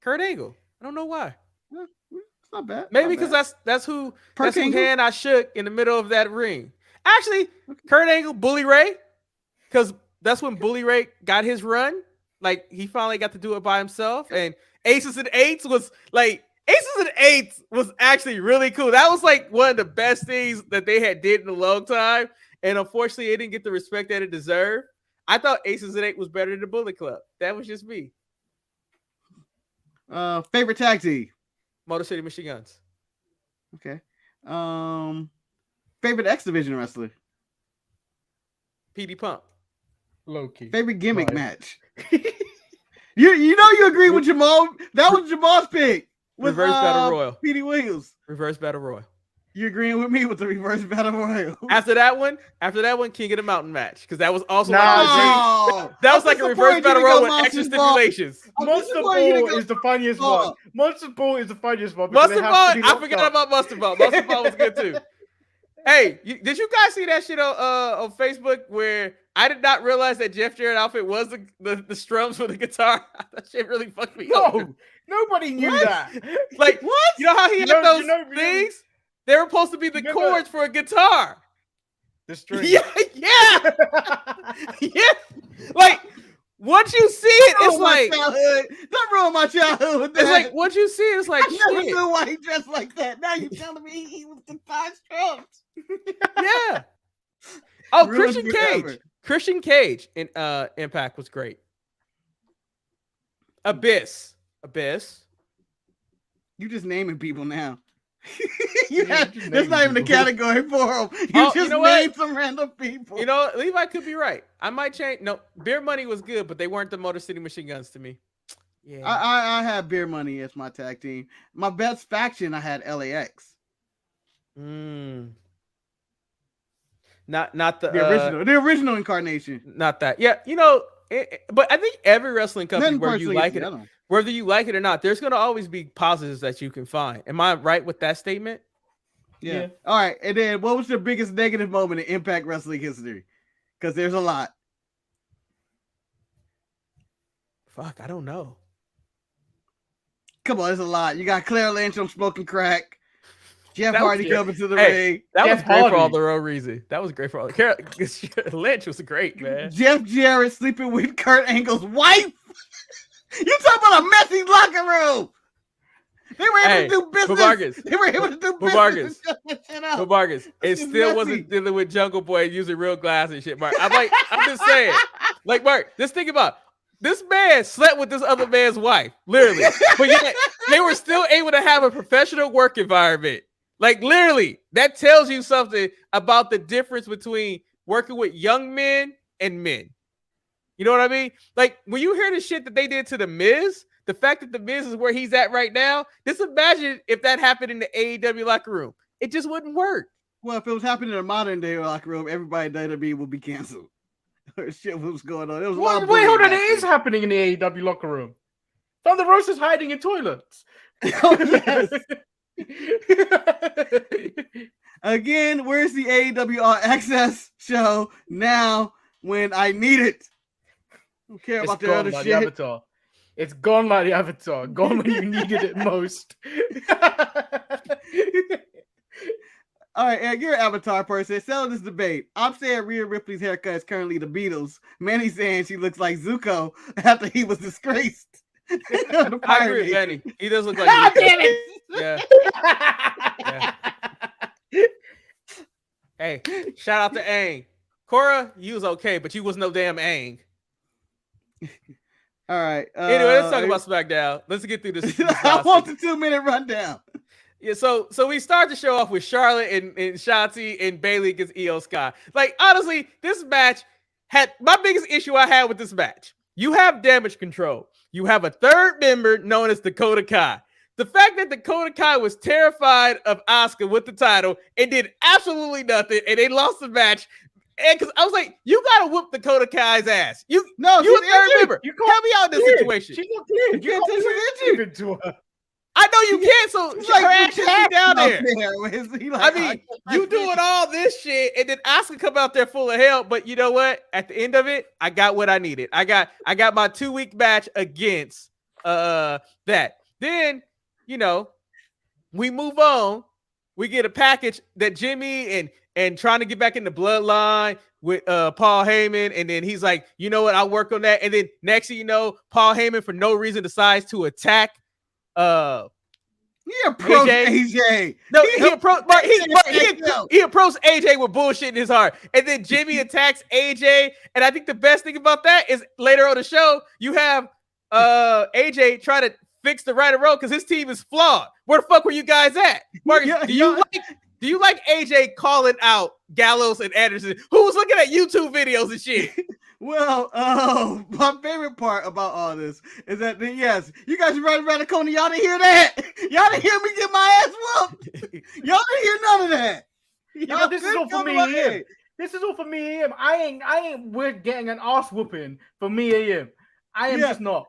Kurt Angle. I don't know why. It's not bad. Maybe because that's who hand I shook in the middle of that ring. Actually, Kurt Angle, Bully Ray, because that's when Bully Ray got his run. Like he finally got to do it by himself. And Aces and Eights was actually really cool. That was like one of the best things that they had did in a long time. And unfortunately, it didn't get the respect that it deserved. I thought Aces and Eight was better than the Bullet Club. That was just me. Favorite tag team? Motor City Machine Guns. Okay. Favorite X Division wrestler? PD Pump. Low key. Favorite gimmick match? you agree with Jamal? That was Jamal's pick. Reverse Battle Royal. Petey Williams. Reverse Battle Royal. You agreeing with me with the Reverse Battle Royal? After that one, King of the Mountain match, because that was also that was like a Reverse Battle Royal with extra stipulations. Monster Ball is the funniest one. Monster Ball is the funniest one. Mustard Ball, I forgot about Mustard Ball. Mustard Ball was good too. Hey, did you guys see that shit on Facebook where I did not realize that Jeff Jarrett outfit was the strums for the guitar? That shit really fucked me up. No, nobody knew that. Like, what? You know how he had those things? They were supposed to be the chords for a guitar. The string. Yeah. Like, once you see it, it's like don't ruin my childhood with that. It's like once you see it, it's like I never knew why he dressed like that. Now you're telling me he was guitar strums. Yeah. Oh, Ruined Christian forever. Cage. Christian Cage in Impact was great. Abyss. You just naming people now. That's not even a category for them. You named some random people. You know, Levi could be right. I might change. No, Beer Money was good, but they weren't the Motor City Machine Guns to me. Yeah, I had Beer Money as my tag team. My best faction, I had LAX. Not the original incarnation. Not that. Yeah, you know, but I think every wrestling company, whether you like it or not, there's going to always be positives that you can find. Am I right with that statement? Yeah. All right. And then what was the biggest negative moment in Impact Wrestling history? Because there's a lot. Fuck, I don't know. Come on, there's a lot. You got Claire Lynch on smoking crack. Jeff Hardy coming to the ring. That was great for all the wrong reason. That was great for all. Lynch was great, man. Jeff Jarrett sleeping with Kurt Angle's wife. You talking about a messy locker room? They were able to do business. They were able to do business. Vargas. It still wasn't dealing with Jungle Boy using real glass and shit, Mark. I'm just saying. Like, Mark, just think about This man slept with this other man's wife, literally. But yet they were still able to have a professional work environment. Like, literally, that tells you something about the difference between working with young men and men. You know what I mean? Like, when you hear the shit that they did to The Miz, the fact that The Miz is where he's at right now, just imagine if that happened in the AEW locker room. It just wouldn't work. Well, if it was happening in a modern day locker room, everybody in WWE would be canceled. Shit was going on. It was a lot of Wait, hold on. It bullying is happening in the AEW locker room. Thunder Rosa's hiding in toilets. Oh, yes. Again, where's the AEW All Access show now when I need it? I don't care about the other like shit. The Avatar. It's gone like the Avatar. Gone when you needed it most. All right, Eric, you're an Avatar person. Settle this debate. I'm saying Rhea Ripley's haircut is currently the Beatles. Manny's saying she looks like Zuko after he was disgraced. I agree with Manny. He does look like God Zuko. damn it! Yeah. Hey, shout out to Aang. Cora, you was okay, but you was no damn Aang. All right. Anyway, let's talk about SmackDown. Let's get through this. I want the 2-minute rundown. Yeah, so we start the show off with Charlotte and Shotzi and Bayley against Io Sky. Like, honestly, this match had my biggest issue I had with this match. You have Damage Control. You have a third member known as Dakota Kai. The fact that Dakota Kai was terrified of Asuka with the title and did absolutely nothing, and they lost the match. And because I was like, you gotta whoop Dakota Kai's ass. You a third member. You Help me out in this situation. She's not clear. You can't take her into her. I know you can't, so her ass should be down there. I mean, Like, you doing all this shit, and then Asuka come out there full of hell. But you know what? At the end of it, I got what I needed. I got my 2-week match against that. Then, you know, we move on. We get a package that Jimmy and trying to get back in the bloodline with Paul Heyman, and then he's like, you know what? I'll work on that. And then next thing you know, Paul Heyman for no reason decides to attack. He approached AJ. No, he approached AJ with bullshit in his heart. And then Jimmy attacks AJ. And I think the best thing about that is later on the show, you have AJ try to fix the right of road because his team is flawed. Where the fuck were you guys at? Marcus, do you like AJ calling out Gallows and Anderson, who was looking at YouTube videos and shit? Well, my favorite part about all this is that, yes, you guys are right around the corner. Y'all didn't hear that. Y'all didn't hear me get my ass whooped. Y'all didn't hear none of that. Yeah, this is all for me and him. This is all for me and him. We're getting an ass whooping for me and him. I am just not.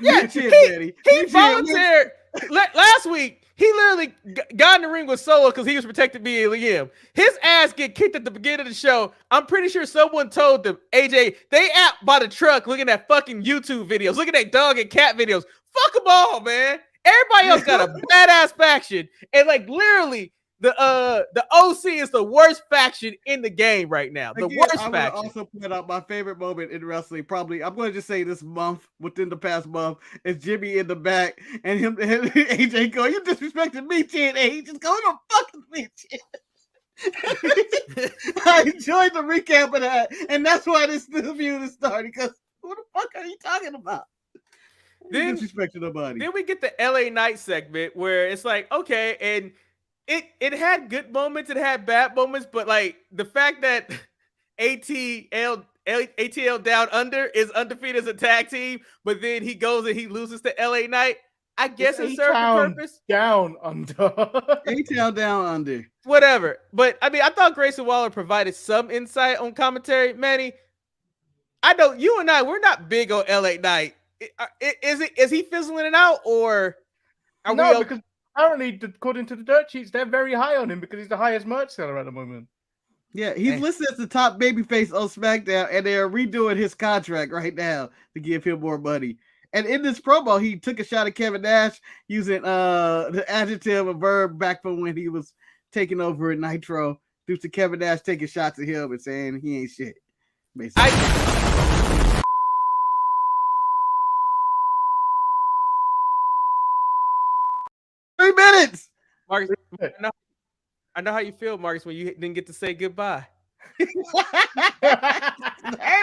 Yeah, he volunteered. Last week, he literally got in the ring with Solo because he was protecting me and Liam. His ass get kicked at the beginning of the show. I'm pretty sure someone told them, AJ, they out by the truck looking at fucking YouTube videos, looking at dog and cat videos. Fuck them all, man. Everybody else got a badass faction. And like literally, the OC is the worst faction in the game right now. The worst faction. I would also point out my favorite moment in wrestling. Probably, I'm going to just say this month, within the past month, is Jimmy in the back and him and AJ go, "You disrespected me, TNA." Just go to fucking me, I enjoyed the recap of that, and that's why this new feud is starting. Because who the fuck are you talking about? Then disrespecting nobody. Then we get the LA Knight segment where it's like, okay, and it had good moments, it had bad moments, but like the fact that ATL Down Under is undefeated as a tag team, but then he goes and he loses to LA Knight, I guess it served the purpose. Down Under. A-Town Down Under. Whatever. But I mean, I thought Grayson Waller provided some insight on commentary. Manny, I know you and I, we're not big on LA Knight. Is he fizzling it out, or are we? Because apparently, according to the dirt sheets, they're very high on him because he's the highest merch seller at the moment. Yeah, he's listed as the top babyface on SmackDown, and they're redoing his contract right now to give him more money. And in this promo, he took a shot at Kevin Nash using the adjective, a verb back from when he was taking over at Nitro, due to Kevin Nash taking shots at him and saying he ain't shit. Basically. 3 minutes. Marcus, I know how you feel, Marcus, when you didn't get to say goodbye.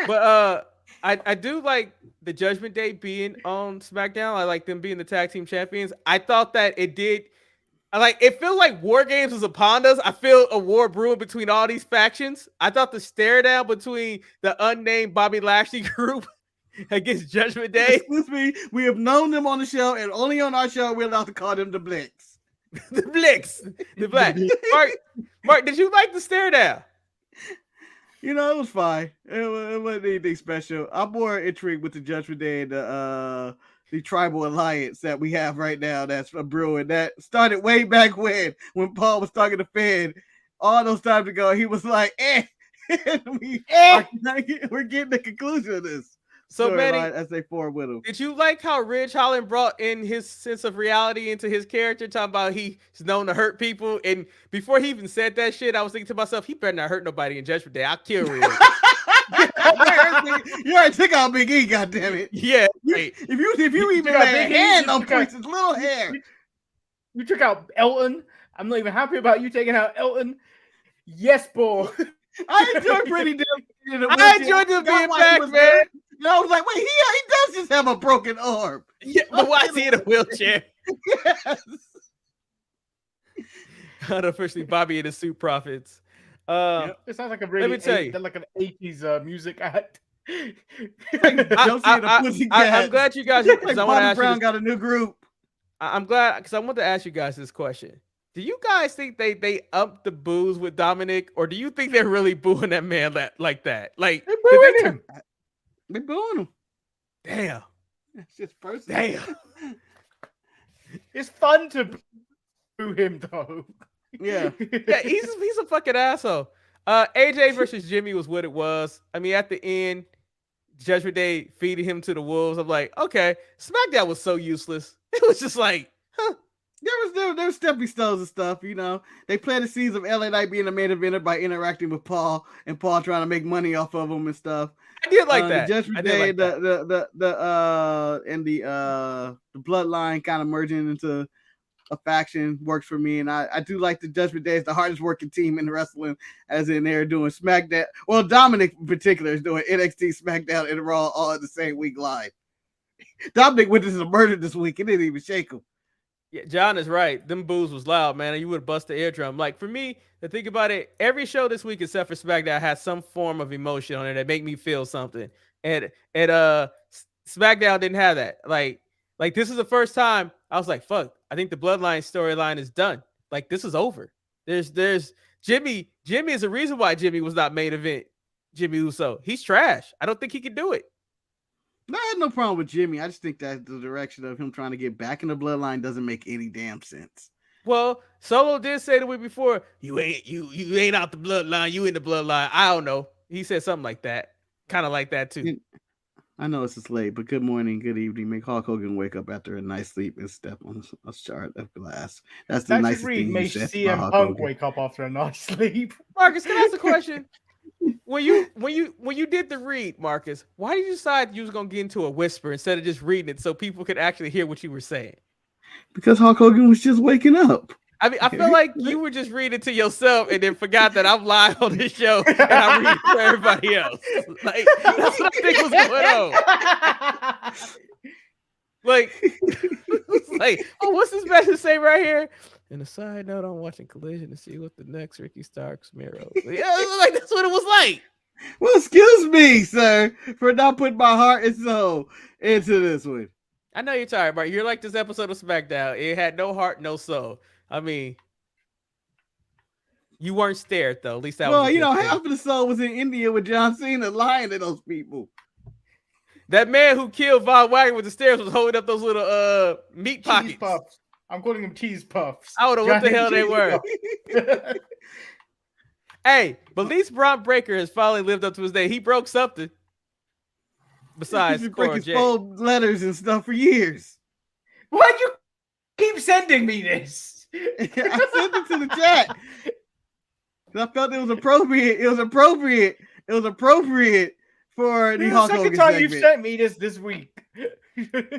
But I do like the Judgment Day being on SmackDown. I like them being the tag team champions. I thought that it did. It feels like War Games is upon us. I feel a war brewing between all these factions. I thought the stare down between the unnamed Bobby Lashley group against Judgment Day. Excuse me, we have known them on the show, and only on our show we're allowed to call them the Blicks. The Blicks. The Black. Mark, did you like the stare down? You know, it was fine. It wasn't anything special. I'm more intrigued with the Judgment Day and the tribal alliance that we have right now that's brewing. That started way back when Paul was talking to Finn. All those times ago, he was like, we're getting the conclusion of this. So, Manny, as they forward with him. Did you like how Ridge Holland brought in his sense of reality into his character, talking about he's known to hurt people? And before he even said that shit, I was thinking to myself, he better not hurt nobody in Judgment Day. I'll kill Ridge. You already took out Big E, goddammit. Yeah. Right. If you even had a hand on Prince's little hair. You took out Elton. I'm not even happy about you taking out Elton. Yes, boy. I enjoyed pretty damn. I enjoyed him being back, man. And I was like, wait, he does just have a broken arm. Yeah, but why is he in a wheelchair? Yes. Unofficially, Bobby and the Suit Profits. It sounds like a really, let me tell you, like an 80s music act. I'm glad you guys. Like Bobby Brown got a new group. I'm glad because I want to ask you guys this question. Do you guys think they upped the boos with Dominic, or do you think they're really booing that man like that? Like they're booing him. They're booing him. Damn. It's just personal. Damn. It's fun to boo him though. Yeah. Yeah, he's a fucking asshole. AJ versus Jimmy was what it was. I mean, at the end, Judgment Day feeding him to the wolves. I'm like, okay, SmackDown was so useless. It was just like, huh. There was stepping stones and stuff, you know. They planted the seeds of LA Knight being the main eventer by interacting with Paul and Paul trying to make money off of him and stuff. I did like that. The Judgment Day, the bloodline kind of merging into a faction works for me, and I do like the Judgment Day is the hardest working team in wrestling, as in they're doing SmackDown. Well, Dominic in particular is doing NXT, SmackDown, and Raw all in the same week live. Dominic went into murder this week. It didn't even shake him. Yeah, John is right. Them boos was loud, man. You would bust the eardrum. Like for me, to think about it, every show this week except for SmackDown has some form of emotion on it that make me feel something. And SmackDown didn't have that. Like this is the first time I was like, fuck, I think the Bloodline storyline is done. Like this is over. There's Jimmy. Jimmy is the reason why Jimmy was not main event. Jimmy Uso. He's trash. I don't think he can do it. I had no problem with Jimmy. I just think that the direction of him trying to get back in the bloodline doesn't make any damn sense. Well, Solo did say the week before, you ain't out the bloodline, you in the bloodline. I don't know. He said something like that. Kind of like that too. I know it's just late, but good morning, good evening. Make Hulk Hogan wake up after a nice sleep and step on a shard of glass. That's the nicest thing he said. CM Punk wake up after a nice sleep. Marcus, can I ask a question? When you did the read, Marcus, why did you decide you was gonna get into a whisper instead of just reading it so people could actually hear what you were saying? Because Hulk Hogan was just waking up. I mean, I feel like you were just reading to yourself and then forgot that I'm live on this show and I'm reading to everybody else. Like that's what I think was going on. Like, oh, what's this message say right here? And a side note, I'm watching Collision to see what the next Ricky Starks mirror. Yeah, like that's what it was like. Well, excuse me, sir, for not putting my heart and soul into this one. I know you're tired, but you're like this episode of SmackDown. It had no heart, no soul. I mean, you weren't stared though. At least that was. Well, you know, half of the soul was in India with John Cena lying to those people. That man who killed Von Wagner with the stairs was holding up those little meat pockets. Cheese puffs. I'm calling them cheese puffs. I don't know what the hell they were. Hey, but at least Braun Breaker has finally lived up to his name. He broke something. Besides, he's been breaking phone letters and stuff for years. Why'd you keep sending me this? I sent it to the chat. I felt it was appropriate. It was appropriate for the Hulk Hogan second time segment. you've sent me this week.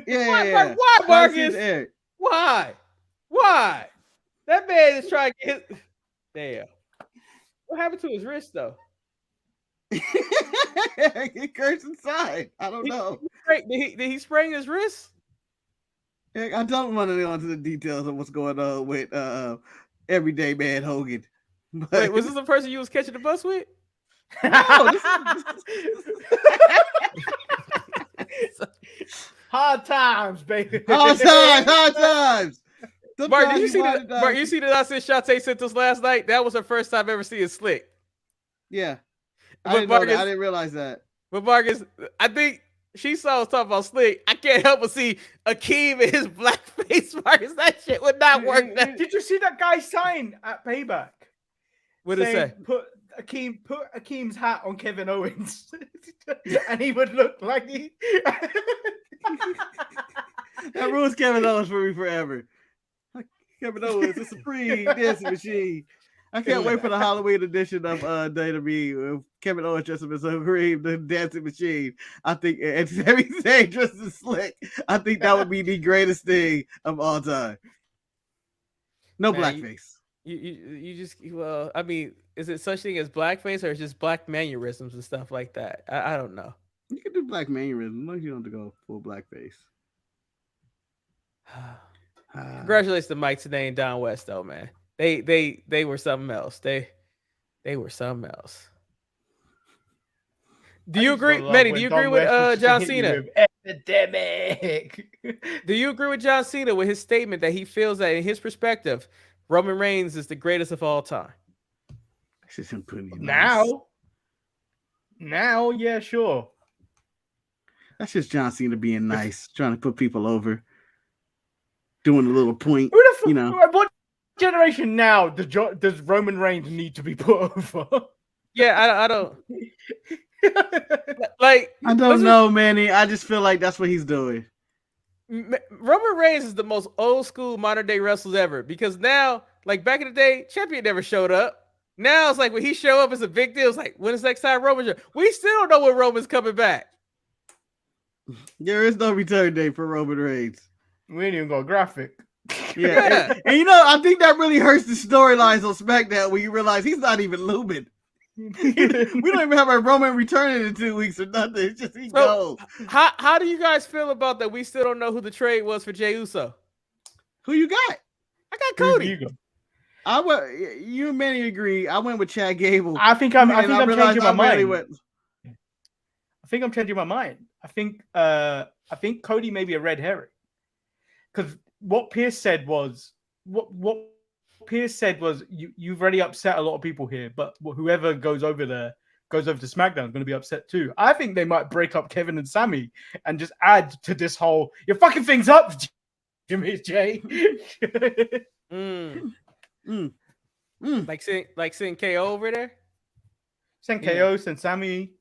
Yeah. Why, Marcus? Why? That man is trying to get his... Damn. What happened to his wrist, though? It hurts inside. I don't know. he sprain his wrist? I don't want to go into the details of what's going on with everyday man Hogan. But Wait, was this the person you was catching the bus with? no, Hard times, baby. hard times. Mark, did you see that? Mark, you see that I said Shantae sent us last night? That was her first time ever seeing Slick. Yeah, But I Marcus, didn't realize that. But Marcus, I think she saw us talking about Slick. I can't help but see Akeem in his black face. Marcus, that shit would not work. Did you see that guy sign at Payback? What did it say? Put Akeem's hat on Kevin Owens, and he would look like he. That ruins Kevin Owens for me forever. Kevin Owens, the supreme dancing machine. I can't wait for the Halloween edition of Day to Me with Kevin Owens dressed up as Supreme, the dancing machine. I think, and Sami Zayn dressed as Slick. I think that would be the greatest thing of all time. No blackface. You just, well, I mean, is it such thing as blackface or is it just black mannerisms and stuff like that? I don't know. You can do black mannerisms as long as you don't have to go full blackface. Congratulations to Mike today and Don West, though, man. They were something else. They were something else. Do you agree, Manny? Do you agree with John Cena? Epidemic. Do you agree with John Cena with his statement that he feels that in his perspective, Roman Reigns is the greatest of all time? That's just him putting Now, yeah, sure. That's just John Cena being nice, trying to put people over, doing a little point. You know, what generation now does Roman Reigns need to be put over? Yeah, I don't. Like, I don't know, Manny. I just feel like that's what he's doing. Roman Reigns is the most old school modern day wrestlers ever, because now, like back in the day, champion never showed up. Now it's like when he show up, it's a big deal. It's like, when is next time Roman show? We still don't know when Roman's coming back. There is no return date for Roman Reigns. We ain't even got a graphic. Yeah. And you know, I think that really hurts the storylines on SmackDown when you realize he's not even looming. We don't even have a Roman returning in 2 weeks or nothing. It's just he goes. How do you guys feel about that? We still don't know who the trade was for Jey Uso. Who you got? I got Cody. You and Manny agree. I went with Chad Gable. I think I'm changing my mind. I think I'm changing my mind. I think Cody may be a red herring. Because what Pierce said was you've already upset a lot of people here, but whoever goes over to SmackDown is going to be upset too. I think they might break up Kevin and Sammy and just add to this whole you're fucking things up, Jimmy J. Like seeing KO over there. Send KO, send Sammy.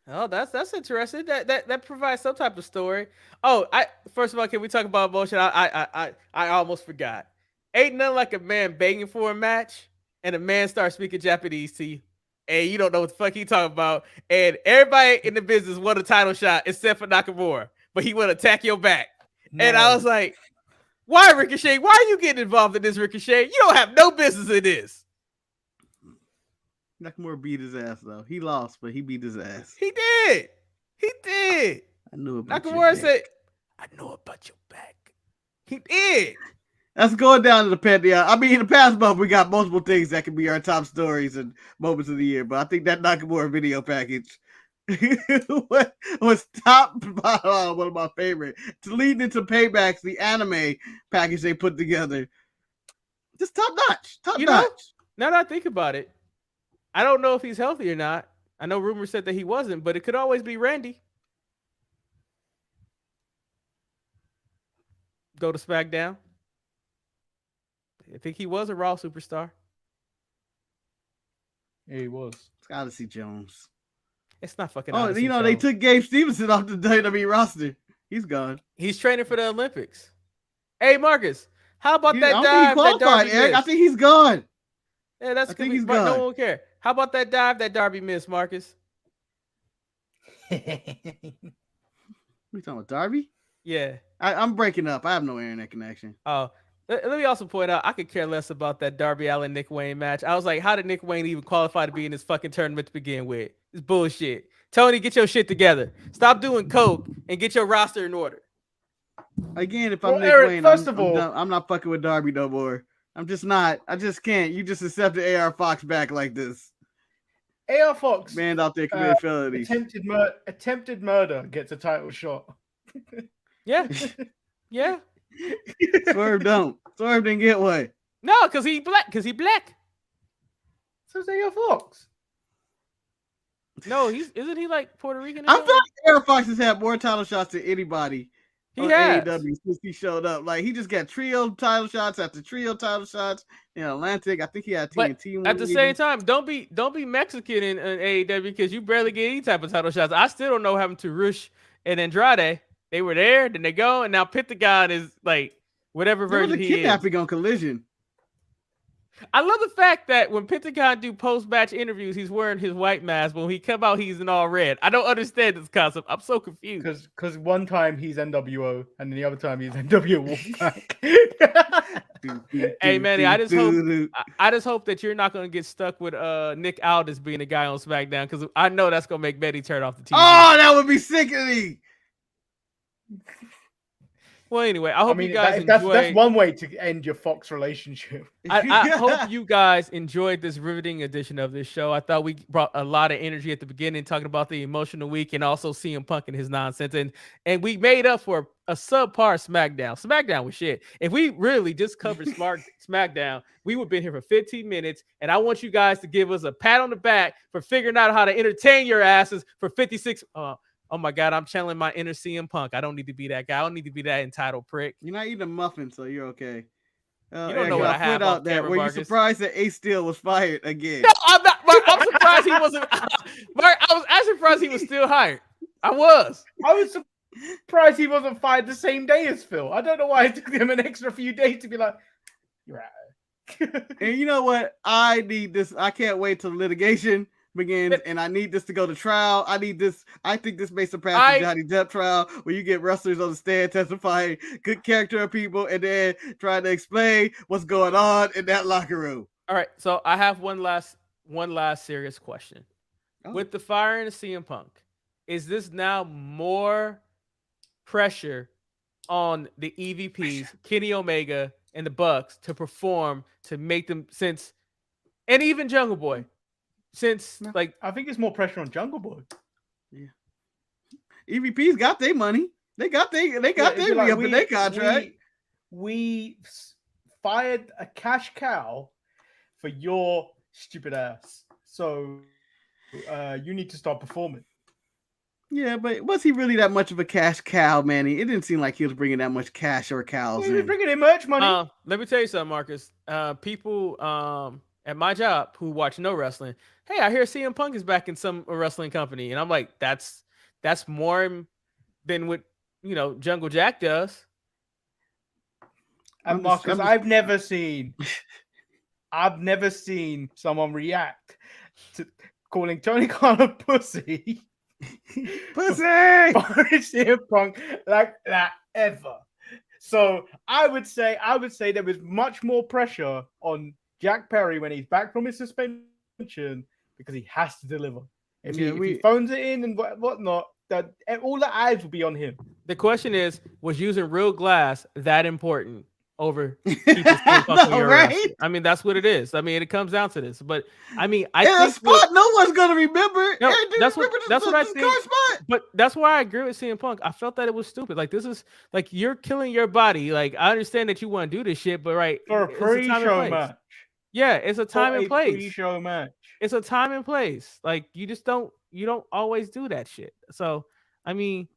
Oh, that's interesting. That provides some type of story. Oh, first of all, can we talk about emotion? I almost forgot. Ain't nothing like a man begging for a match and a man starts speaking Japanese to you, and you don't know what the fuck he talking about. And everybody in the business won a title shot except for Nakamura, but he want to attack your back. No. And I was like, why, Ricochet? Why are you getting involved in this, Ricochet? You don't have no business in this. Nakamura beat his ass, though. He lost, but he beat his ass. He did. I knew about Nakamura said, I know about your back. He did. That's going down to the pantheon. I mean, in the past month, we got multiple things that can be our top stories and moments of the year, but I think that Nakamura video package was top one of my favorite. To lead into Paybacks, the anime package they put together. Just top notch. Top notch. Now that I think about it, I don't know if he's healthy or not. I know rumors said that he wasn't, but it could always be Randy. Go to SmackDown. I think he was a Raw superstar. Yeah, he was. It's Odyssey Jones. It's not fucking Odyssey Jones. They took Gabe Stevenson off the WWE roster. He's gone. He's training for the Olympics. Hey, Marcus, how about that dive? He qualified, Eric. I think he's gone. Yeah, that's good. He's gone. No one will care. How about that dive that Darby missed, Marcus? What are you talking about, Darby? Yeah. I'm breaking up. I have no internet connection. Oh, let me also point out, I could care less about that Darby Allin Nick Wayne match. I was like, how did Nick Wayne even qualify to be in this fucking tournament to begin with? It's bullshit. Tony, get your shit together. Stop doing coke and get your roster in order. Again, if I'm Well, Nick Eric, Wayne, first I'm of all- done. I'm not fucking with Darby no more. I'm just not. I just can't. You just accepted AR Fox back like this. AR Fox Man out there committed felonies. attempted murder gets a title shot. Yeah. Yeah. Swerve don't. Swerve didn't get one. No, because he black. So is AR Fox. No, isn't he like Puerto Rican? or I something? feel like AR Fox has had more title shots than anybody. He on has. AEW since he showed up. Like he just got trio title shots after trio title shots in Atlantic. I think he had But TNT. at the same time, don't be Mexican in AEW because you barely get any type of title shots. I still don't know what happened to Rush and Andrade. They were there, then they go, and now Pentagon is like whatever There was version a he is. kidnapping on Collision. I love the fact that when Pentagon do post-match interviews, he's wearing his white mask, but when he come out, he's in all red. I don't understand this concept. I'm so confused. Because one time he's NWO and the other time he's NWO Wolfpack. Hey Manny, I just hope that you're not gonna get stuck with Nick Aldis being the guy on SmackDown because I know that's gonna make Betty turn off the TV. Oh, that would be sickening. Well, anyway, I hope you guys that's enjoyed. one way to end your Fox relationship. I hope you guys enjoyed this riveting edition of this show. I thought we brought a lot of energy at the beginning, talking about the emotional week and also CM Punk and his nonsense. And we made up for a subpar SmackDown. SmackDown was shit. If we really just covered SmackDown, we would have been here for 15 minutes. And I want you guys to give us a pat on the back for figuring out how to entertain your asses for 56. Oh my God, I'm channeling my inner CM Punk. I don't need to be that guy. I don't need to be that entitled prick. You're not eating a muffin, so you're okay. You don't know what I have off camera, Were you Marcus. surprised that Ace Steel was fired again? No, I'm not. Mark, I'm surprised he wasn't. Mark, I was actually surprised he was still hired. I was. I was surprised he wasn't fired the same day as Phil. I don't know why it took him an extra few days to be like, you're out. And you know what? I need this. I can't wait till litigation begins, and I need this to go to trial. I need this. I think this may surpass the Johnny Depp trial, where you get wrestlers on the stand testifying good character of people, and then trying to explain what's going on in that locker room. All right, so I have one last serious question. Oh. With the firing of CM Punk, is this now more pressure on the EVPs, Kenny Omega and the Bucks, to perform to make them and even Jungle Boy? Like I think it's more pressure on Jungle Boy. Yeah, EVP's got their money. They got their re-up in their contract. We fired a cash cow for your stupid ass. So you need to start performing. Yeah, but was he really that much of a cash cow, Manny? It didn't seem like he was bringing that much cash or cows He was in. bringing in merch money. Let me tell you something, Marcus. People at my job who watch no wrestling, hey, I hear CM Punk is back in some wrestling company, and I'm like, that's more than what Jungle Jack does. And Marcus, I've never seen someone react to calling Tony Khan a pussy. Pussy! CM Punk like that ever. So I would say there was much more pressure on Jack Perry when he's back from his suspension because he has to deliver. If he phones it in and whatnot, that all the eyes will be on him. The question is, was using real glass that important over keeping CM Punk on your right? roster? I mean, that's what it is. I mean, it comes down to this. But I mean, I a think spot no one's gonna remember. No, that's what I this think. spot. But that's why I agree with CM Punk. I felt that it was stupid. Like, this is like you're killing your body. Like, I understand that you want to do this shit, but right, For a pre-show match. Yeah, it's a time and place. Pre-show match. It's a time and place. Like, you don't always do that shit. So, I mean,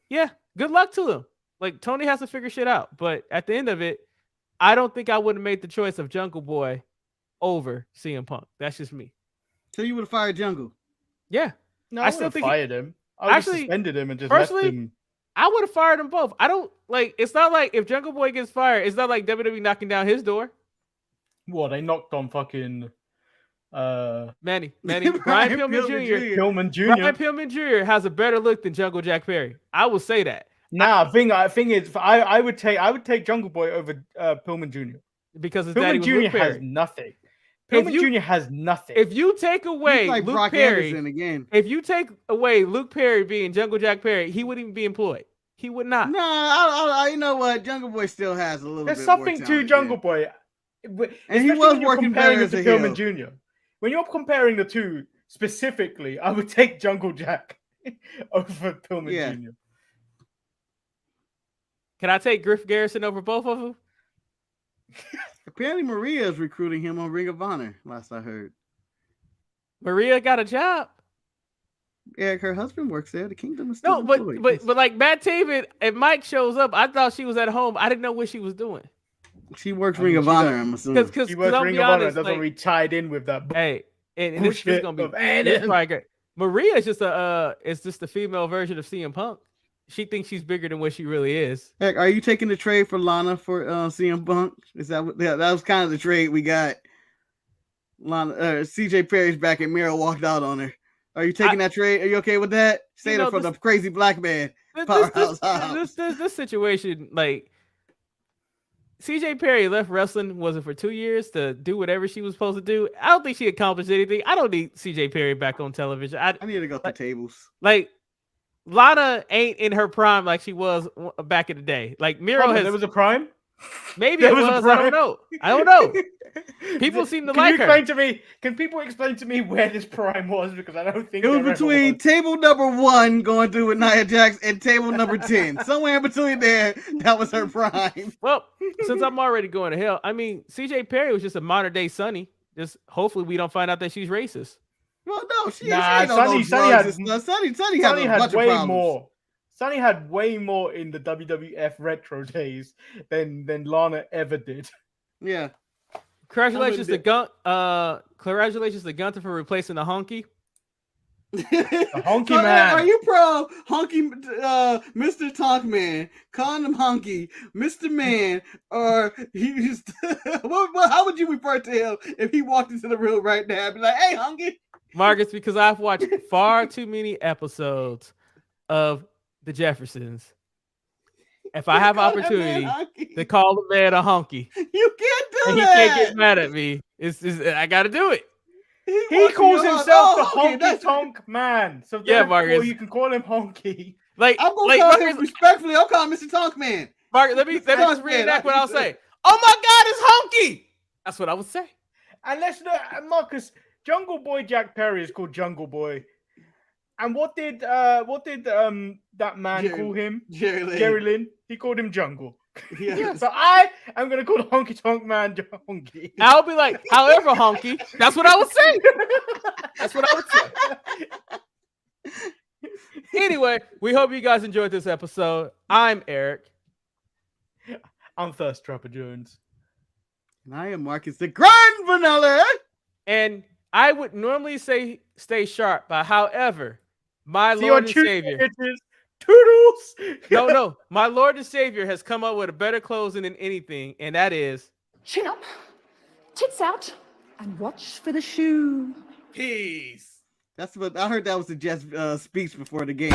yeah, good luck to him. Like, Tony has to figure shit out. But at the end of it, I don't think I would have made the choice of Jungle Boy over CM Punk. That's just me. So you would have fired Jungle? Yeah. No, I still think fired him. I would have suspended him and just left him. I would have fired them both. I don't like. It's not like if Jungle Boy gets fired, it's not like WWE knocking down his door. What, they knocked on fucking Manny Brian Pillman Jr. Pillman Jr. Brian Pillman Jr. has a better look than Jungle Jack Perry. I will say that. Nah, thing is, I would take Jungle Boy over Pillman Jr. because his daddy Pillman was Jr. Luke has Perry. nothing. Pillman Jr. has nothing. If you take away He's like Luke Brock Perry, Anderson again. if you take away Luke Perry being Jungle Jack Perry, he wouldn't even be employed. He would not. No, I you know what? Jungle Boy still has a little There's bit something more to talent, Jungle yeah. Boy. And he Especially was when you're working comparing better him to as a Pillman heel. Jr. When you're comparing the two specifically, I would take Jungle Jack over Pillman Yeah. Jr. Can I take Griff Garrison over both of them? Apparently, Maria is recruiting him on Ring of Honor. Last I heard. Maria got a job. Yeah, her husband works there. The Kingdom is still No, employed. but like Matt Taven and Mike shows up. I thought she was at home. I didn't know what she was doing. She works Ring of Honor. I'm assuming. Because He works I'll Ring be of Honor. honest, That's like, what we tied in with that. hey, and this is gonna be of this Adam. probably great. Maria is just the female version of CM Punk. She thinks she's bigger than what she really is. Heck, are you taking the trade for Lana for CM Punk? Is that what? Yeah, that was kind of the trade we got. Lana, CJ Perry's back and Miro walked out on her. Are you taking that trade? Are you okay with that? Say that for the crazy black man. This situation, like CJ Perry left wrestling, was it for 2 years to do whatever she was supposed to do? I don't think she accomplished anything. I don't need CJ Perry back on television. I need to go through tables. Like Lana ain't in her prime like she was back in the day. Like Miro has. There was a prime. Maybe it was. I don't know. I don't know. People seem to like her. Can people explain to me where this prime was? Because I don't think it was between table number 1 going through with Nia Jax and table number 10. Somewhere in between there, that was her prime. Well, since I'm already going to hell, I mean, CJ Perry was just a modern day Sunny. Just hopefully we don't find out that she's racist. Well, no, she Sunny had way problems. more. Sonny had way more in the WWF retro days than Lana ever did. Yeah. Congratulations to Gunther for replacing the Honky. The Honky Man. Are you pro Honky Mr. Talk Man, calling him Honky, Mr. Man, or he's how would you refer to him if he walked into the room right now and be like, hey, Honky? Marcus, because I've watched far too many episodes of The Jeffersons. If I have opportunity to call the man a honky, you can't do and that. He can't get mad at me. I got to do it. He calls himself the Honky Tonk Man. So yeah, Marcus, you can call him Honky. Like I'm gonna call him respectfully. I'll call him Mr. Tonk Man. Marcus, let me just reenact what I'll say. Oh my God, it's Honky. That's what I would say. And let's know, Marcus. Jungle Boy Jack Perry is called Jungle Boy. And what did that man call him? Jerry Lynn. He called him Jungle. Yeah. So I am gonna call the Honky Tonk Man Honky. I'll be like, however, Honky. That's what I would say. That's what I would say. Anyway, we hope you guys enjoyed this episode. I'm Eric. I'm Thirst Trapper Jones. And I am Marcus the Grand Vanilla. And I would normally say stay sharp, but however, my Lord and Savior. Toodles. No. My Lord and Savior has come up with a better closing than anything, and that is chin up, tits out, and watch for the shoe. Peace. That's what I heard. That was the Jets speech before the game.